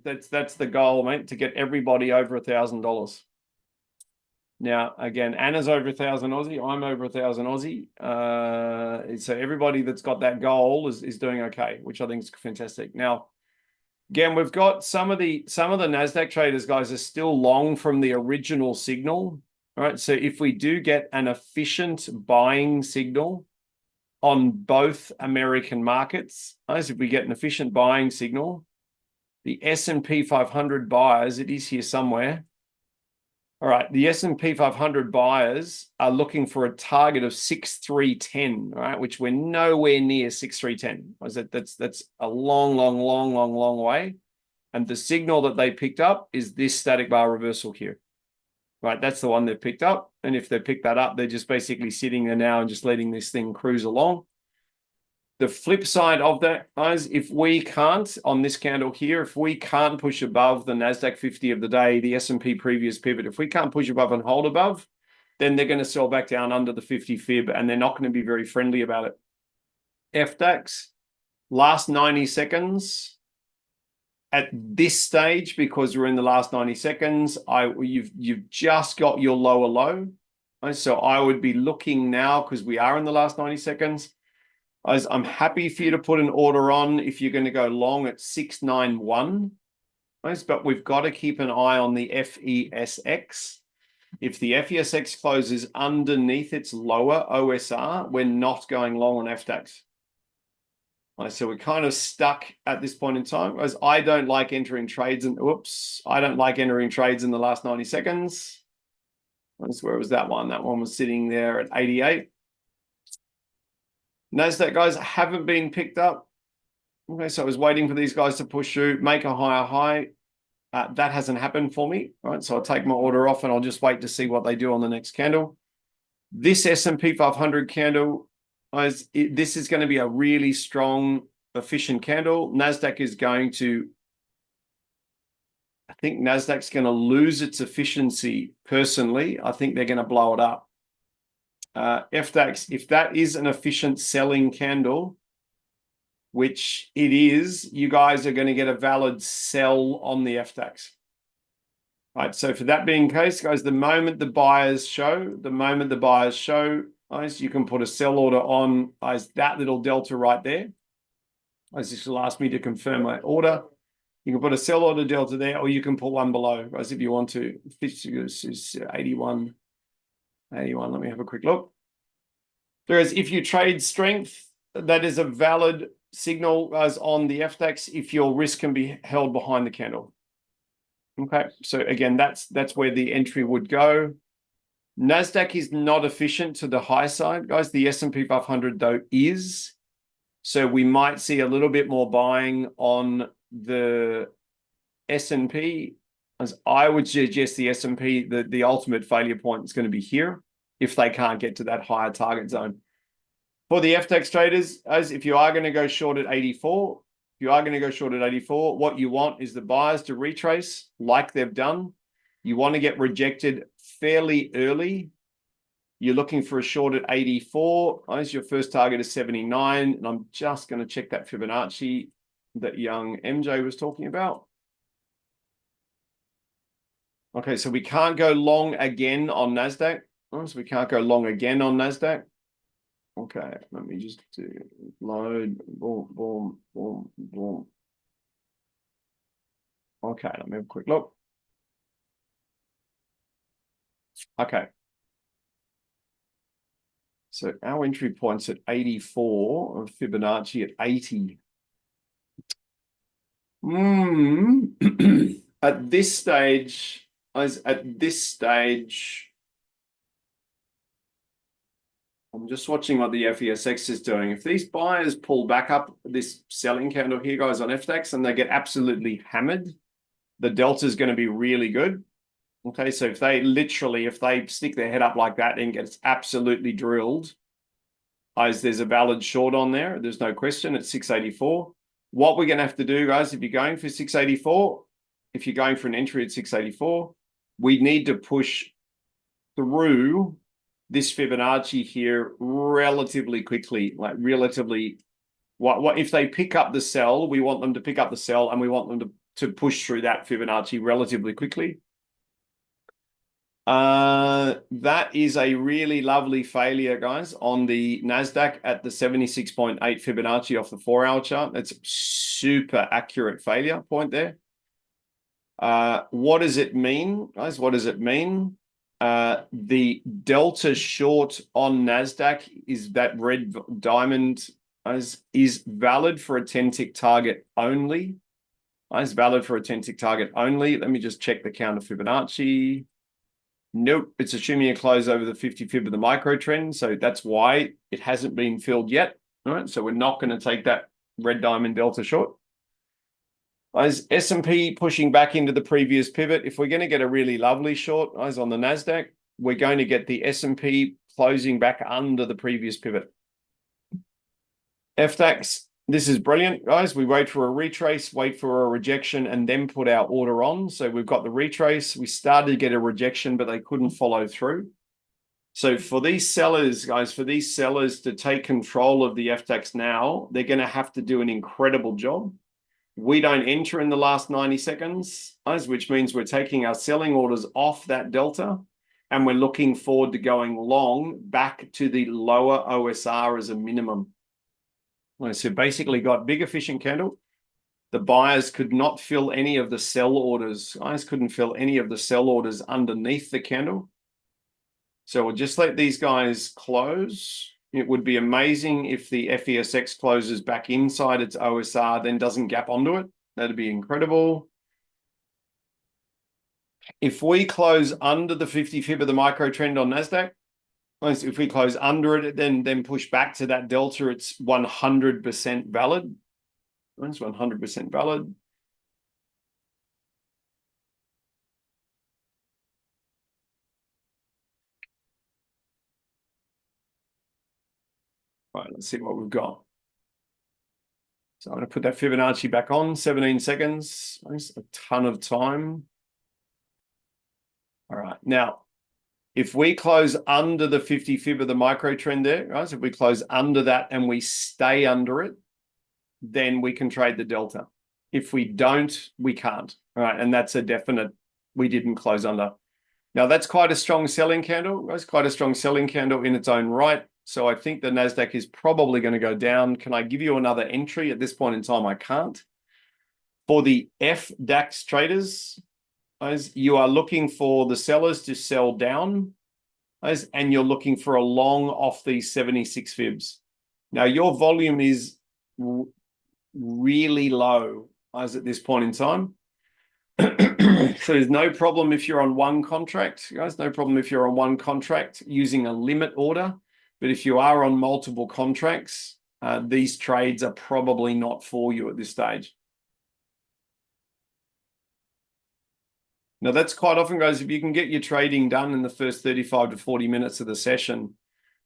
That's the goal, mate, to get everybody over $1,000. Now, again, Anna's over 1,000 Aussie. I'm over 1,000 Aussie. So everybody that's got that goal is doing okay, which I think is fantastic. Now, again, we've got some of the Nasdaq traders, guys, are still long from the original signal. All right. So if we do get an efficient buying signal on both American markets, guys, if we get an efficient buying signal, the S&P 500 buyers, it is here somewhere. All right, the S&P 500 buyers are looking for a target of 6,310, right? Which we're nowhere near 6,310. That's a long way. And the signal that they picked up is this static bar reversal here. Right, that's the one they picked up. And if they pick that up, they're just basically sitting there now and just letting this thing cruise along. The flip side of that, guys, if we can't, on this candle here, if we can't push above the NASDAQ 50 of the day, the S&P previous pivot, if we can't push above and hold above, then they're going to sell back down under the 50 fib, and they're not going to be very friendly about it. FDAX, last 90 seconds. At this stage, because we're in the last 90 seconds, you've just got your lower low. So I would be looking now, because we are in the last 90 seconds. I'm happy for you to put an order on if you're going to go long at 691. But we've got to keep an eye on the FESX. If the FESX closes underneath its lower OSR, we're not going long on FDAX. So we're kind of stuck at this point in time. As I don't like entering trades and I don't like entering trades in the last 90 seconds. Where was that one? That one was sitting there at 88. NASDAQ, guys, haven't been picked up. Okay, so I was waiting for these guys to push through, make a higher high. That hasn't happened for me, right? So I'll take my order off and I'll just wait to see what they do on the next candle. This S&P 500 candle, guys, this is going to be a really strong, efficient candle. NASDAQ is going to, I think NASDAQ's going to lose its efficiency personally. I think they're going to blow it up. FDAX, if that is an efficient selling candle, which it is, you guys are going to get a valid sell on the FDAX. Right, so for that being the case, guys, the moment the buyers show, guys, you can put a sell order on, guys, that little delta right there. Guys, this will ask me to confirm my order. You can put a sell order delta there, or you can put one below, guys, if you want to. This is 81. 81, let me have a quick look. Whereas if you trade strength, that is a valid signal, guys, on the FDAX if your risk can be held behind the candle. Okay, so again, that's where the entry would go. NASDAQ is not efficient to the high side, guys. The S&P 500, though, is. So we might see a little bit more buying on the S&P. As I would suggest the S&P, the ultimate failure point is going to be here if they can't get to that higher target zone. For the FDAX traders, as if you are going to go short at 84, what you want is the buyers to retrace like they've done. You want to get rejected fairly early. You're looking for a short at 84. As your first target is 79. And I'm just going to check that Fibonacci that young MJ was talking about. Okay, so we can't go long again on NASDAQ. So we can't go long again on NASDAQ. Okay, let me just do load, boom, boom, boom, boom. Okay, let me have a quick look. Okay. So our entry point's at 84 of Fibonacci at 80. At this stage, I'm just watching what the FESX is doing. If these buyers pull back up this selling candle here, guys, on FDAX, and they get absolutely hammered, the delta is going to be really good. Okay, so if they stick their head up like that and gets absolutely drilled, guys, there's a valid short on there. There's no question at 684. What we're going to have to do, guys, if you're going for 684, if you're going for an entry at 684, we need to push through this Fibonacci here relatively quickly, like relatively. What if they pick up the sell? We want them to pick up the sell, and we want them to push through that Fibonacci relatively quickly. That is a really lovely failure, guys, on the NASDAQ at the 76.8 Fibonacci off the 4-hour chart. That's a super accurate failure point there. What does it mean, guys? What does it mean? The delta short on NASDAQ is that red diamond is valid for a 10-tick target only. It's valid for a 10-tick target only. Let me just check the counter Fibonacci. Nope, it's assuming a close over the 50 fib of the micro trend. So that's why it hasn't been filled yet. All right, so we're not going to take that red diamond delta short. As S&P pushing back into the previous pivot, if we're going to get a really lovely short, guys, on the NASDAQ, we're going to get the S&P closing back under the previous pivot. FDAX, this is brilliant, guys. We wait for a retrace, wait for a rejection, and then put our order on. So we've got the retrace. We started to get a rejection, but they couldn't follow through. So for these sellers, guys, to take control of the FDAX now, they're going to have to do an incredible job. We don't enter in the last 90 seconds, guys, which means we're taking our selling orders off that delta, and we're looking forward to going long back to the lower OSR as a minimum. So basically got big efficient candle. The buyers could not fill any of the sell orders. Guys couldn't fill any of the sell orders underneath the candle. So we'll just let these guys close. It would be amazing if the FESX closes back inside its OSR, then doesn't gap onto it. That'd be incredible. If we close under the 50 fib of the micro trend on NASDAQ, if we close under it, then push back to that delta, it's 100% valid. It's 100% valid. All right, let's see what we've got. So I'm going to put that Fibonacci back on, 17 seconds. Nice, a ton of time. All right. Now, if we close under the 50 fib of the micro trend there, guys, if we close under that and we stay under it, then we can trade the delta. If we don't, we can't. All right. And that's a definite, we didn't close under. Now, that's quite a strong selling candle. That's quite a strong selling candle in its own right. So I think the NASDAQ is probably going to go down. Can I give you another entry? At this point in time, I can't. For the FDAX traders, guys, you are looking for the sellers to sell down, guys, and you're looking for a long off these 76 fibs. Now, your volume is really low, guys, at this point in time. So there's no problem if you're on one contract, guys, no problem if you're on one contract using a limit order. But if you are on multiple contracts, these trades are probably not for you at this stage. Now, that's quite often, guys, if you can get your trading done in the first 35 to 40 minutes of the session,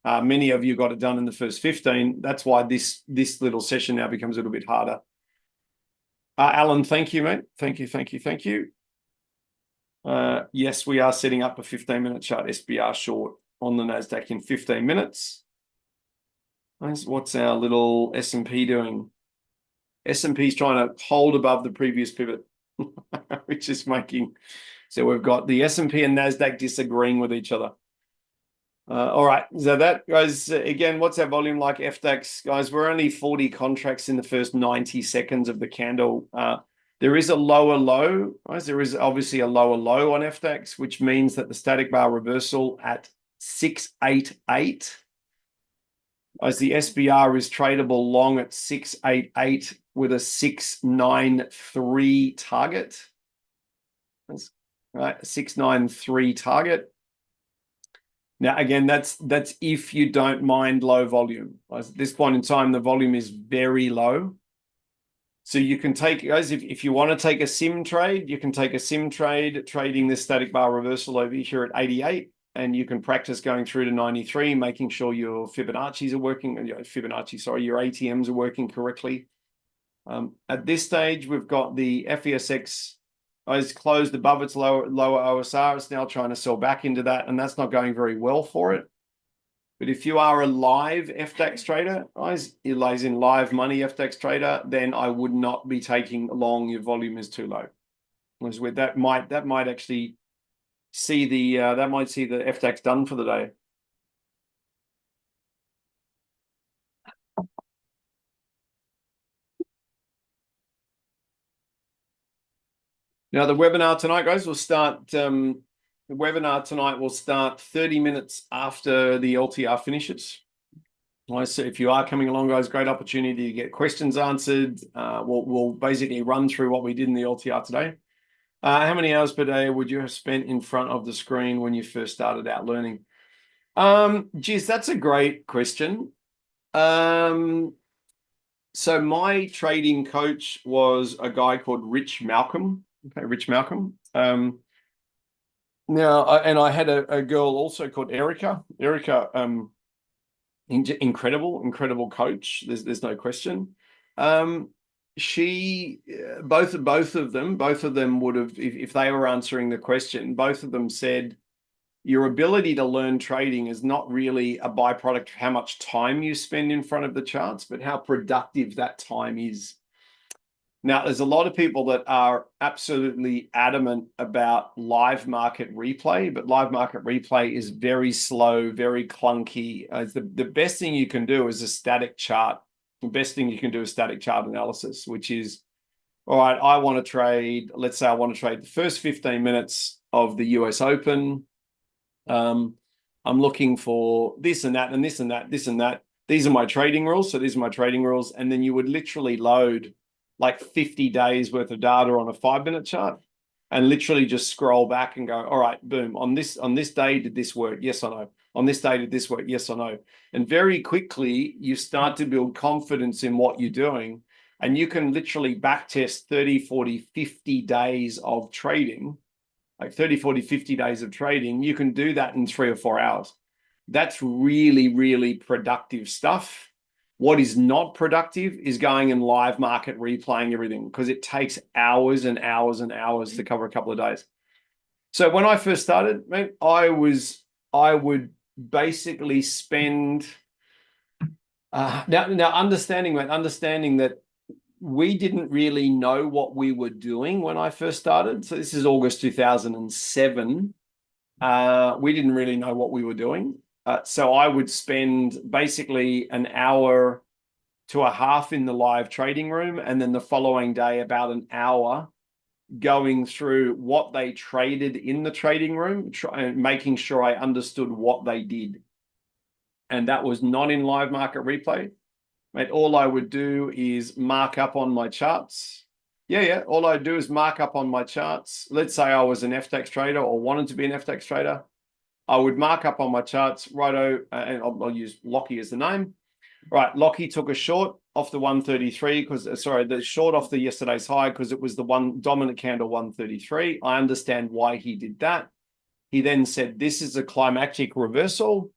many of you got it done in the first 15. That's why this little session now becomes a little bit harder. Alan, thank you, mate. Thank you. Yes, we are setting up a 15-minute chart SBR short on the NASDAQ in 15 minutes. What's our little S&P doing? S&P is trying to hold above the previous pivot, which is making... So we've got the S&P and NASDAQ disagreeing with each other. All right, so that, guys, again, what's our volume like? FDAX, guys, we're only 40 contracts in the first 90 seconds of the candle. There is a lower low, guys. There is obviously a lower low on FDAX, which means that the static bar reversal at 688, as the SBR is tradable long at 688 with a 693 target. That's right, 693 target. Now, again, that's if you don't mind low volume. At this point in time, the volume is very low. So you can take, guys, if you want to take a sim trade, you can take a sim trade trading this static bar reversal over here at 88, and you can practice going through to 93, making sure your Fibonacci's are working, your ATMs are working correctly. At this stage, we've got the FESX is closed above its lower OSR. It's now trying to sell back into that, and that's not going very well for it. But if you are a live FDAX trader, guys, it lays in live money FDAX trader, then I would not be taking long. Your volume is too low. That might actually see the FDAX done for the day. Now, the webinar tonight, guys, will start. The webinar tonight will start 30 minutes after the LTR finishes. So if you are coming along, guys, great opportunity to get questions answered. We'll basically run through what we did in the LTR today. How many hours per day would you have spent in front of the screen when you first started out learning? Geez, that's a great question. So my trading coach was a guy called Rich Malcolm. Okay, Rich Malcolm. Now, I had a girl also called Erica. Erica, incredible coach. There's no question. Both of them would have, if they were answering the question, both of them said, your ability to learn trading is not really a byproduct of how much time you spend in front of the charts, but how productive that time is. Now, there's a lot of people that are absolutely adamant about live market replay, but live market replay is very slow, very clunky. The best thing you can do is a static chart. The best thing you can do is static chart analysis, which is, all right, I want to trade, let's say I want to trade the first 15 minutes of the US Open. I'm looking for this and that and this and that, this and that. These are my trading rules. So these are my trading rules. And then you would literally load like 50 days worth of data on a 5-minute chart and literally just scroll back and go, all right, boom, on this day, did this work? Yes or no? On this day, did this work? Yes or no? And very quickly, you start to build confidence in what you're doing. And you can literally backtest 30, 40, 50 days of trading, like 30, 40, 50 days of trading. You can do that in 3 or 4 hours. That's really, really productive stuff. What is not productive is going in live market replaying everything, because it takes hours and hours and hours to cover a couple of days. So when I first started, mate, I would basically spend now understanding that we didn't really know what we were doing when I first started. So this is August 2007. We didn't really know what we were doing. So I would spend basically an hour to a half in the live trading room, and then the following day about an hour going through what they traded in the trading room, making sure I understood what they did. And that was not in live market replay. Mate, all I would do is mark up on my charts. Yeah. All I'd do is mark up on my charts. Let's say I was an FTX trader or wanted to be an FTX trader. I would mark up on my charts, righto, and I'll use Lockie as the name. Right, Lockie took a short off the 133 because, sorry, the short off the yesterday's high because it was the one dominant candle 133. I understand why he did that. He then said, this is a climactic reversal.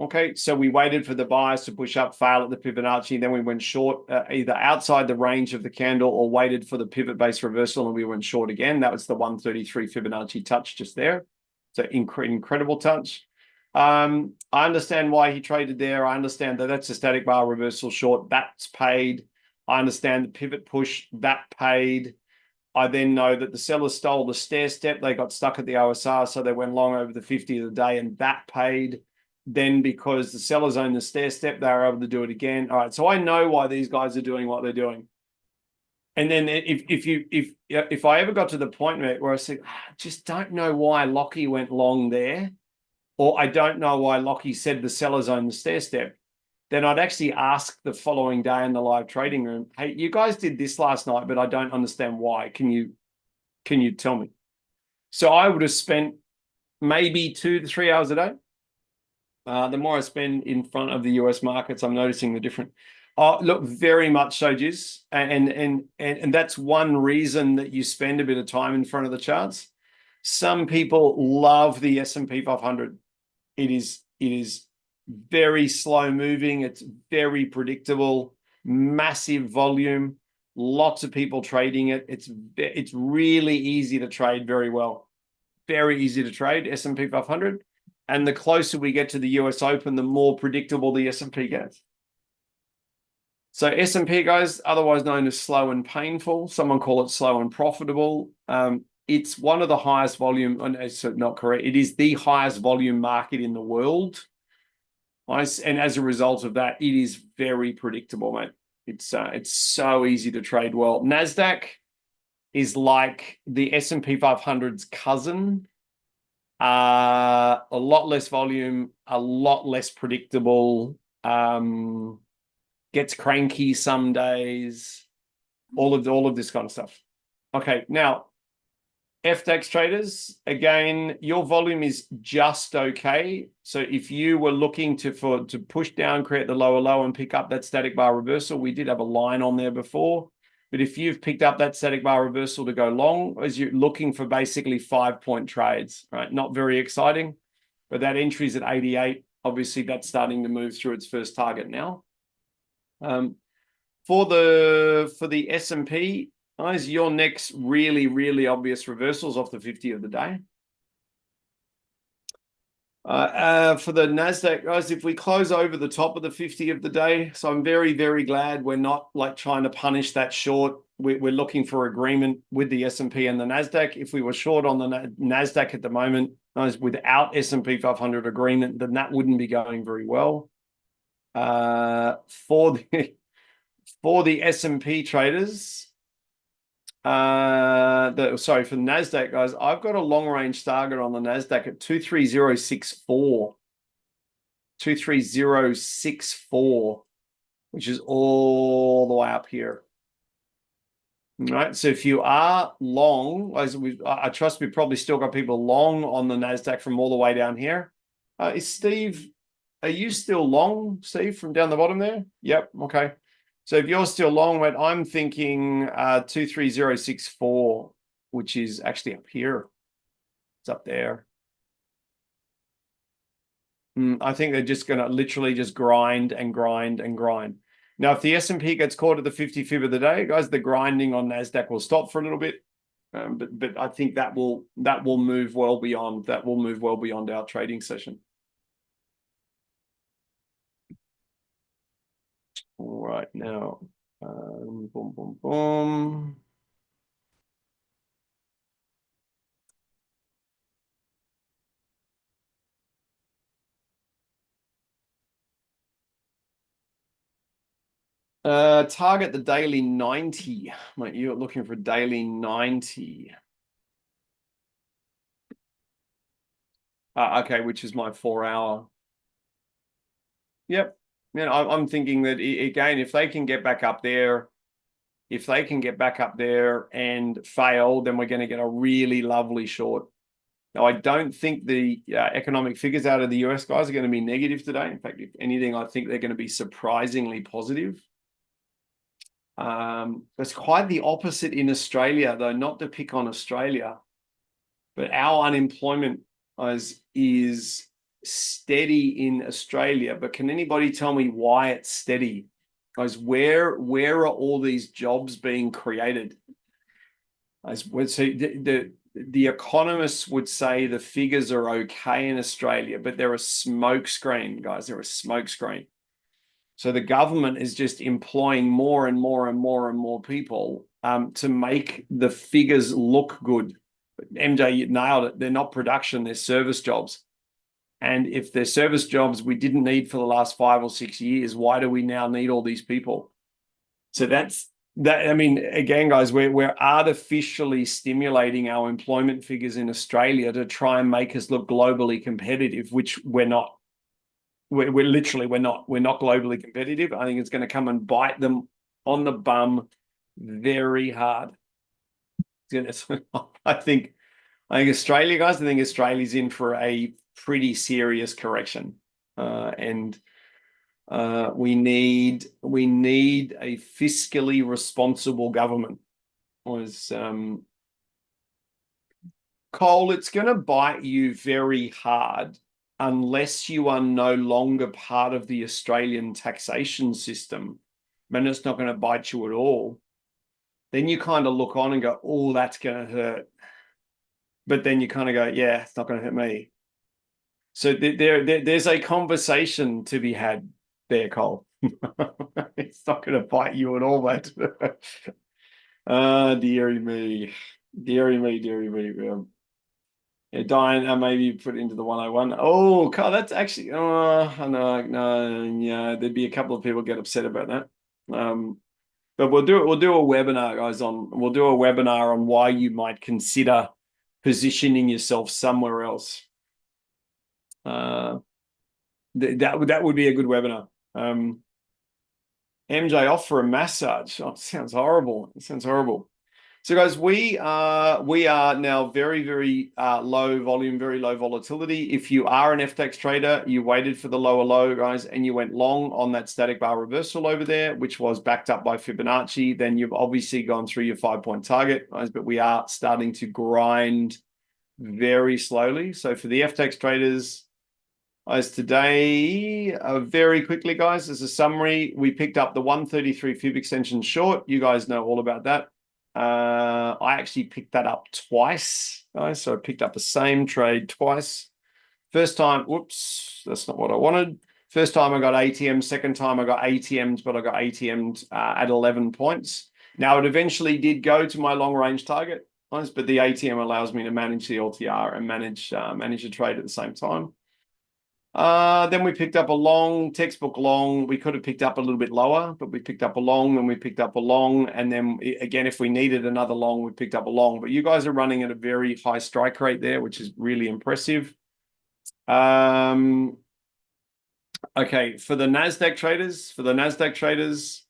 Okay, so we waited for the buyers to push up, fail at the Fibonacci. Then we went short either outside the range of the candle or waited for the pivot-based reversal and we went short again. That was the 133 Fibonacci touch just there. So incredible touch. I understand why he traded there. I understand that that's a static bar reversal short. That's paid. I understand the pivot push. That paid. I then know that the sellers stole the stair step. They got stuck at the OSR, so they went long over the 50 of the day, and that paid. Then because the sellers own the stair step, they were able to do it again. All right, so I know why these guys are doing what they're doing. And then if I ever got to the point where I said, I just don't know why Lockie went long there, or I don't know why Lockie said the sellers own the stair step, then I'd actually ask the following day in the live trading room, hey, you guys did this last night, but I don't understand why. Can you tell me? So I would have spent maybe 2 to 3 hours a day. The more I spend in front of the US markets, I'm noticing the difference. Look, very much so, Giz. And that's one reason that you spend a bit of time in front of the charts. Some people love the S&P 500. It is very slow moving. It's very predictable, massive volume, lots of people trading it. It's really easy to trade very well. Very easy to trade, S&P 500. And the closer we get to the US Open, the more predictable the S&P gets. So S&P, guys, otherwise known as slow and painful. Someone call it slow and profitable. It's one of the highest volume, and it's not correct. It is the highest volume market in the world. And as a result of that, it is very predictable, mate. It's so easy to trade well. NASDAQ is like the S&P 500's cousin. A lot less volume, a lot less predictable, gets cranky some days, all of this kind of stuff. Okay, now FTX traders, again, your volume is just okay. So if you were looking to push down, create the lower low and pick up that static bar reversal, we did have a line on there before. But if you've picked up that static bar reversal to go long, as you're looking for basically 5-point trades, right? Not very exciting, but that entry's at 88. Obviously, that's starting to move through its first target now. For the S&P, guys, your next really obvious reversals off the 50 of the day. For the NASDAQ, guys, if we close over the top of the 50 of the day, so I'm very glad we're not like trying to punish that short. We're looking for agreement with the S&P and the NASDAQ. If we were short on the NASDAQ at the moment, guys, without S&P 500 agreement, then that wouldn't be going very well. For the S&P traders, for the NASDAQ, guys, I've got a long range target on the NASDAQ at 23064. 23064, which is all the way up here. All right, so if you are long, I trust we've probably still got people long on the NASDAQ from all the way down here. Is Steve, are you still long, Steve, from down the bottom there? Yep, okay. So if you're still long, I'm thinking 23064, which is actually up here. It's up there. I think they're just going to literally just grind and grind and grind. Now, if the S&P gets caught at the 50 fib of the day, guys, the grinding on NASDAQ will stop for a little bit. But I think that will move well beyond our trading session. All right, now, boom, boom, boom. Target the daily 90. Mate, you're looking for daily 90. Okay, which is my 4-hour. Yep. Man, I'm thinking that again, if they can get back up there, and fail, then we're going to get a really lovely short. Now, I don't think the economic figures out of the US, guys, are going to be negative today. In fact, if anything, I think they're going to be surprisingly positive. It's quite the opposite in Australia, though, not to pick on Australia, but our unemployment is steady in Australia. But can anybody tell me why it's steady? Guys, where are all these jobs being created? The economists would say the figures are okay in Australia, but they're a smokescreen, guys. They're a smokescreen. So the government is just employing more and more and more and more people to make the figures look good. MJ, you nailed it. They're not production, they're service jobs. And if they're service jobs we didn't need for the last 5 or 6 years, why do we now need all these people? So that's that. I mean, again, guys, we're artificially stimulating our employment figures in Australia to try and make us look globally competitive, which we're not. We're not globally competitive. I think it's going to come and bite them on the bum very hard. I think Australia, guys, I think Australia's in for a pretty serious correction. And we need a fiscally responsible government. Cole, it's going to bite you very hard unless you are no longer part of the Australian taxation system. Man, it's not going to bite you at all. Then you kind of look on and go, oh, that's going to hurt. But then you kind of go, yeah, it's not going to hurt me. So there's a conversation to be had there, Cole. It's not going to bite you at all, mate. Dearie me. Yeah, Diane, maybe put it into the 101. Oh, Carl, that's actually, no, yeah, there'd be a couple of people get upset about that. But we'll do a webinar, guys, we'll do a webinar on why you might consider positioning yourself somewhere else. That would be a good webinar. MJ off for a massage. Oh, it sounds horrible. It sounds horrible. So, guys, we are now very, very low volume, very low volatility. If you are an FTX trader, you waited for the lower low, guys, and you went long on that static bar reversal over there, which was backed up by Fibonacci, then you've obviously gone through your 5-point target, guys, but we are starting to grind very slowly. So for the FTX traders, as today, very quickly, guys, as a summary, we picked up the 133 fib extension short. You guys know all about that. I actually picked that up twice, guys. So I picked up the same trade twice. First time, whoops, that's not what I wanted. First time I got ATM. Second time I got ATMs, but I got ATM'd at 11 points. Now it eventually did go to my long range target, guys, but the ATM allows me to manage the LTR and manage a trade at the same time. Then we picked up a long, textbook long. We could have picked up a little bit lower, but we picked up a long, and we picked up a long. And then again, if we needed another long, we picked up a long. But you guys are running at a very high strike rate there, which is really impressive. Okay, for the NASDAQ traders,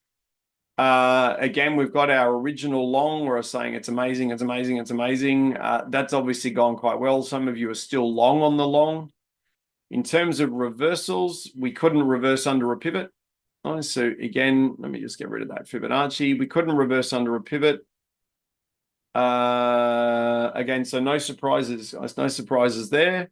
again, we've got our original long. We're saying it's amazing. That's obviously gone quite well. Some of you are still long on the long. In terms of reversals, we couldn't reverse under a pivot. So again, let me just get rid of that Fibonacci. We couldn't reverse under a pivot. Again, so no surprises. No surprises there.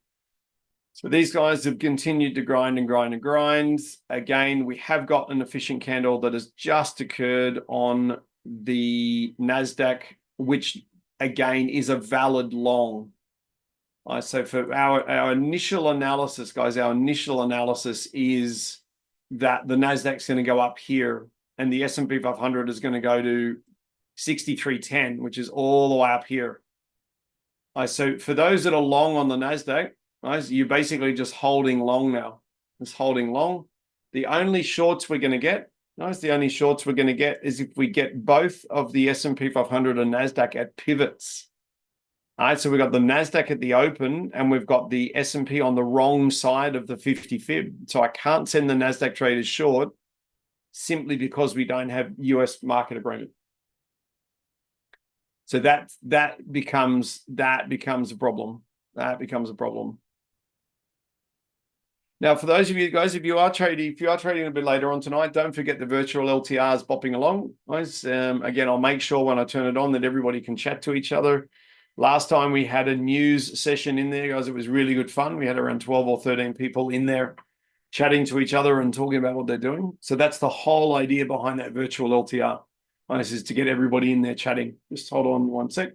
So these guys have continued to grind and grind and grind. Again, we have got an efficient candle that has just occurred on the NASDAQ, which again, is a valid long. So for our initial analysis, guys, our initial analysis is that the Nasdaq's going to go up here and the S&P 500 is going to go to 6310, which is all the way up here. So for those that are long on the Nasdaq, guys, you're basically just holding long now. Just holding long. The only shorts we're going to get, guys, the only shorts we're going to get is if we get both of the S&P 500 and Nasdaq at pivots. All right, so we've got the Nasdaq at the open and we've got the S&P on the wrong side of the 50 fib. So I can't send the Nasdaq traders short simply because we don't have US market agreement. So that becomes a problem. That becomes a problem. Now, for those of you guys, if you are trading a bit later on tonight, don't forget the virtual LTRs bopping along, guys. Again, I'll make sure when I turn it on that everybody can chat to each other. Last time we had a news session in there, guys. It was really good fun. We had around 12 or 13 people in there chatting to each other and talking about what they're doing. So that's the whole idea behind that virtual LTR. This is to get everybody in there chatting. Just hold on one sec.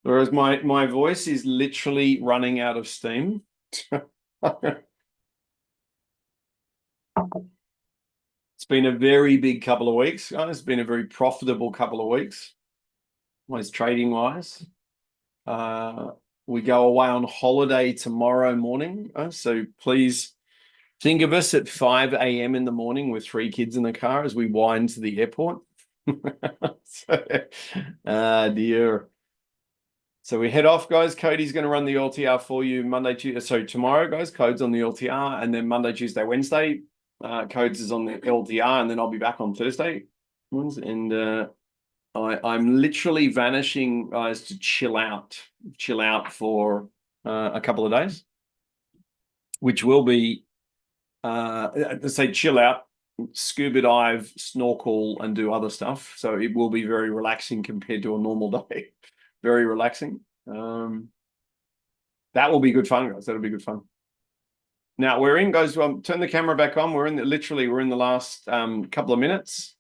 Whereas my voice is literally running out of steam. It's been a very big couple of weeks, guys. It's been a very profitable couple of weeks, trading wise. We go away on holiday tomorrow morning, so please think of us at 5 a.m. in the morning with 3 kids in the car as we wind to the airport. Dear. So we head off, guys. Cody's going to run the LTR for you Monday, Tuesday. So tomorrow, guys, Code's on the LTR, and then Monday, Tuesday, Wednesday, Codes is on the LTR, and then I'll be back on Thursday. And I'm literally vanishing, guys, to chill out for a couple of days, which will be, let's say, chill out, scuba dive, snorkel, and do other stuff. So it will be very relaxing compared to a normal day. Very relaxing. That will be good fun, guys. That'll be good fun. Now we're in, guys. Turn the camera back on. We're in the last couple of minutes.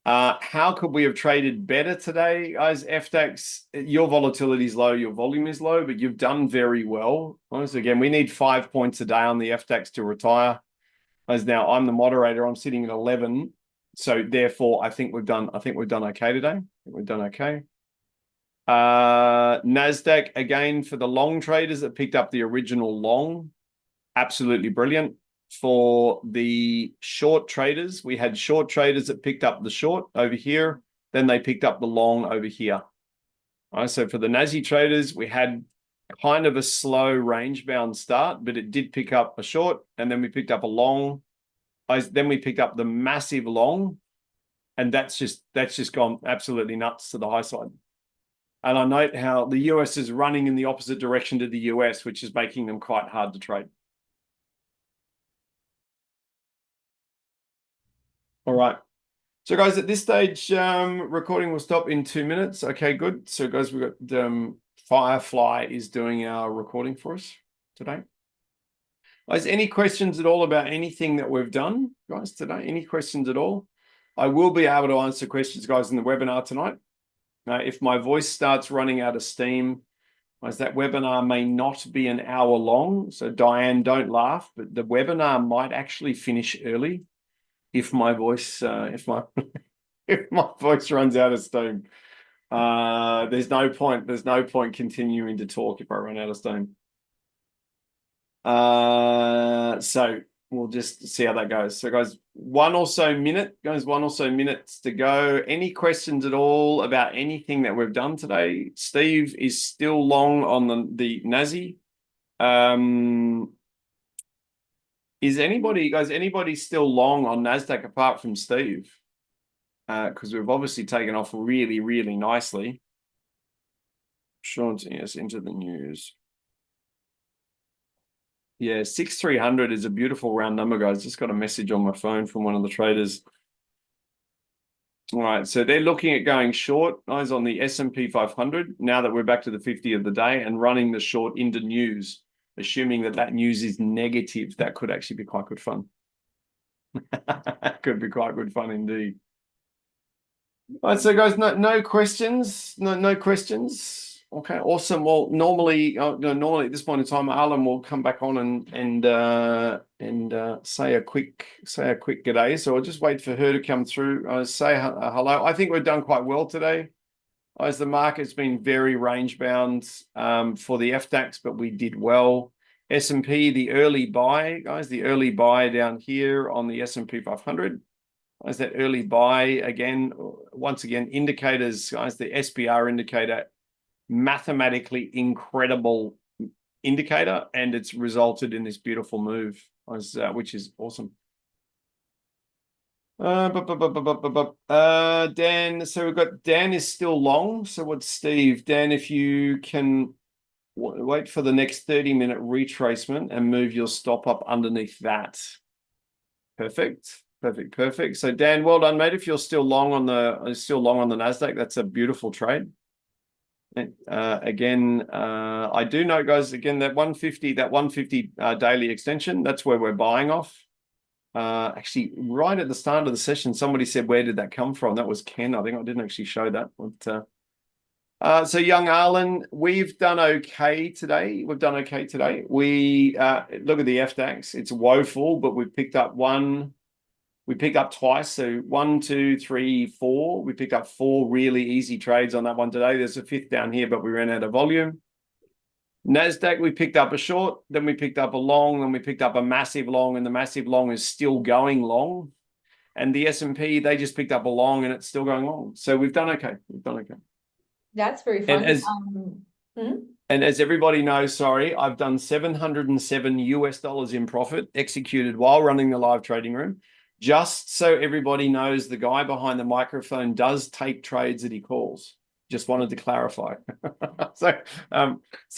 How could we have traded better today, guys? FDAX, your volatility is low, your volume is low, but you've done very well. Honestly, again, we need 5 points a day on the FDAX to retire. As now I'm the moderator, I'm sitting at 11. So therefore, I think we've done okay today. I think we've done okay. Nasdaq, again, for the long traders that picked up the original long, absolutely brilliant. For the short traders, we had short traders that picked up the short over here, then they picked up the long over here. All right, so for the Nasdaq traders, we had kind of a slow range bound start, but it did pick up a short, and then we picked up a long. Then we picked up the massive long, and that's just gone absolutely nuts to the high side. And I note how the US is running in the opposite direction to the US, which is making them quite hard to trade. All right. So guys, at this stage, recording will stop in 2 minutes. Okay, good. So guys, we've got Firefly is doing our recording for us today. Guys, any questions at all about anything that we've done, guys, today? Any questions at all? I will be able to answer questions, guys, in the webinar tonight. If my voice starts running out of steam, guys, that webinar may not be an hour long. So Diane, don't laugh, but the webinar might actually finish early if my voice if my voice runs out of steam. There's no point continuing to talk if I run out of steam. So we'll just see how that goes. So guys, one or so minutes to go. Any questions at all about anything that we've done today? Steve is still long on the Nazi. Is anybody still long on Nasdaq apart from Steve? Because we've obviously taken off really, really nicely. Sean, yes, into the news. Yeah, 6,300 is a beautiful round number, guys. Just got a message on my phone from one of the traders. All right, so they're looking at going short, guys, on the S&P 500, now that we're back to the 50 of the day, and running the short into news, assuming that news is negative. That could actually be quite good fun. Could be quite good fun indeed. All right, so guys, no questions, no questions. Okay, awesome. Well, normally at this point in time, Alan will come back on and say a quick g'day. So I'll just wait for her to come through. Say hello. I think we've done quite well today. As the market's been very range bound for the FDAX, but we did well. S&P, the early buy, guys, the early buy down here on the S&P 500. As that early buy again, once again, indicators, guys, the SPR indicator, mathematically incredible indicator, and it's resulted in this beautiful move, which is awesome. Dan, so we've got Dan is still long. So what's Steve? Dan, if you can wait for the next 30-minute retracement and move your stop up underneath that. Perfect. So Dan, well done, mate. If you're still long on the Nasdaq, that's a beautiful trade. And, again, I do know, guys. Again, that 150 daily extension. That's where we're buying off. Actually, right at the start of the session, somebody said, "Where did that come from?" That was Ken. I think I didn't actually show that. But, so young Arlen, we've done okay today. We look at the FDAX. It's woeful, but we picked up twice. So 1, 2, 3, 4. We picked up 4 really easy trades on that one today. There's a 5th down here, but we ran out of volume. Nasdaq, we picked up a short, then we picked up a long, then we picked up a massive long, and the massive long is still going long. And the S&P, they just picked up a long, and it's still going long. So we've done okay. That's very fun. And as everybody knows, I've done $707 in profit executed while running the live trading room. Just so everybody knows, the guy behind the microphone does take trades that he calls. Just wanted to clarify. So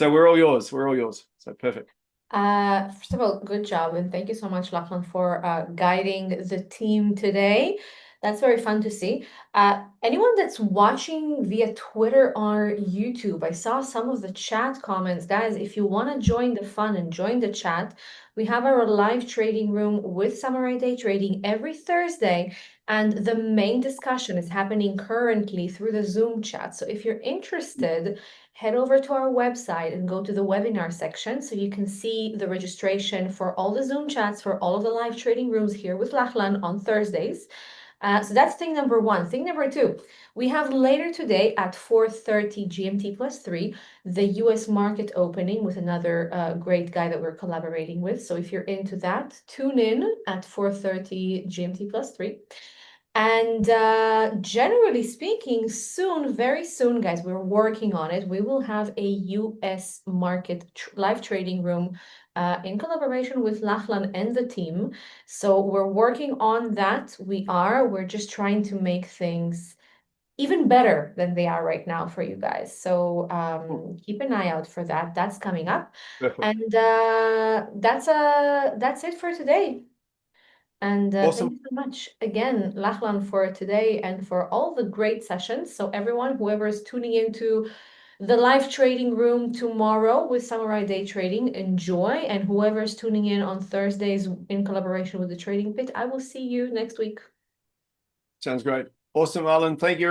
we're all yours. So perfect. First of all, good job, and thank you so much, Lachlan, for guiding the team today. That's very fun to see. Anyone that's watching via Twitter or YouTube, I saw some of the chat comments. Guys, if you want to join the fun and join the chat, we have our live trading room with Samurai Day Trading every Thursday, and the main discussion is happening currently through the Zoom chat. So if you're interested, head over to our website and go to the webinar section so you can see the registration for all the Zoom chats for all of the live trading rooms here with Lachlan on Thursdays. So that's thing number 1. Thing number 2, we have later today at 4:30 GMT plus 3, the US market opening with another great guy that we're collaborating with. So if you're into that, tune in at 4:30 GMT plus 3. And generally speaking, soon, very soon, guys, we're working on it. We will have a US market live trading room in collaboration with Lachlan and the team. So we're working on that. We're just trying to make things even better than they are right now for you guys. So keep an eye out for that. That's coming up. Perfect. And that's it for today. And awesome. Thank you so much again, Lachlan, for today and for all the great sessions. So everyone, whoever is tuning into the live trading room tomorrow with Samurai Day Trading, enjoy. And whoever is tuning in on Thursdays in collaboration with the Trading Pit, I will see you next week. Sounds great. Awesome, Alan. Thank you.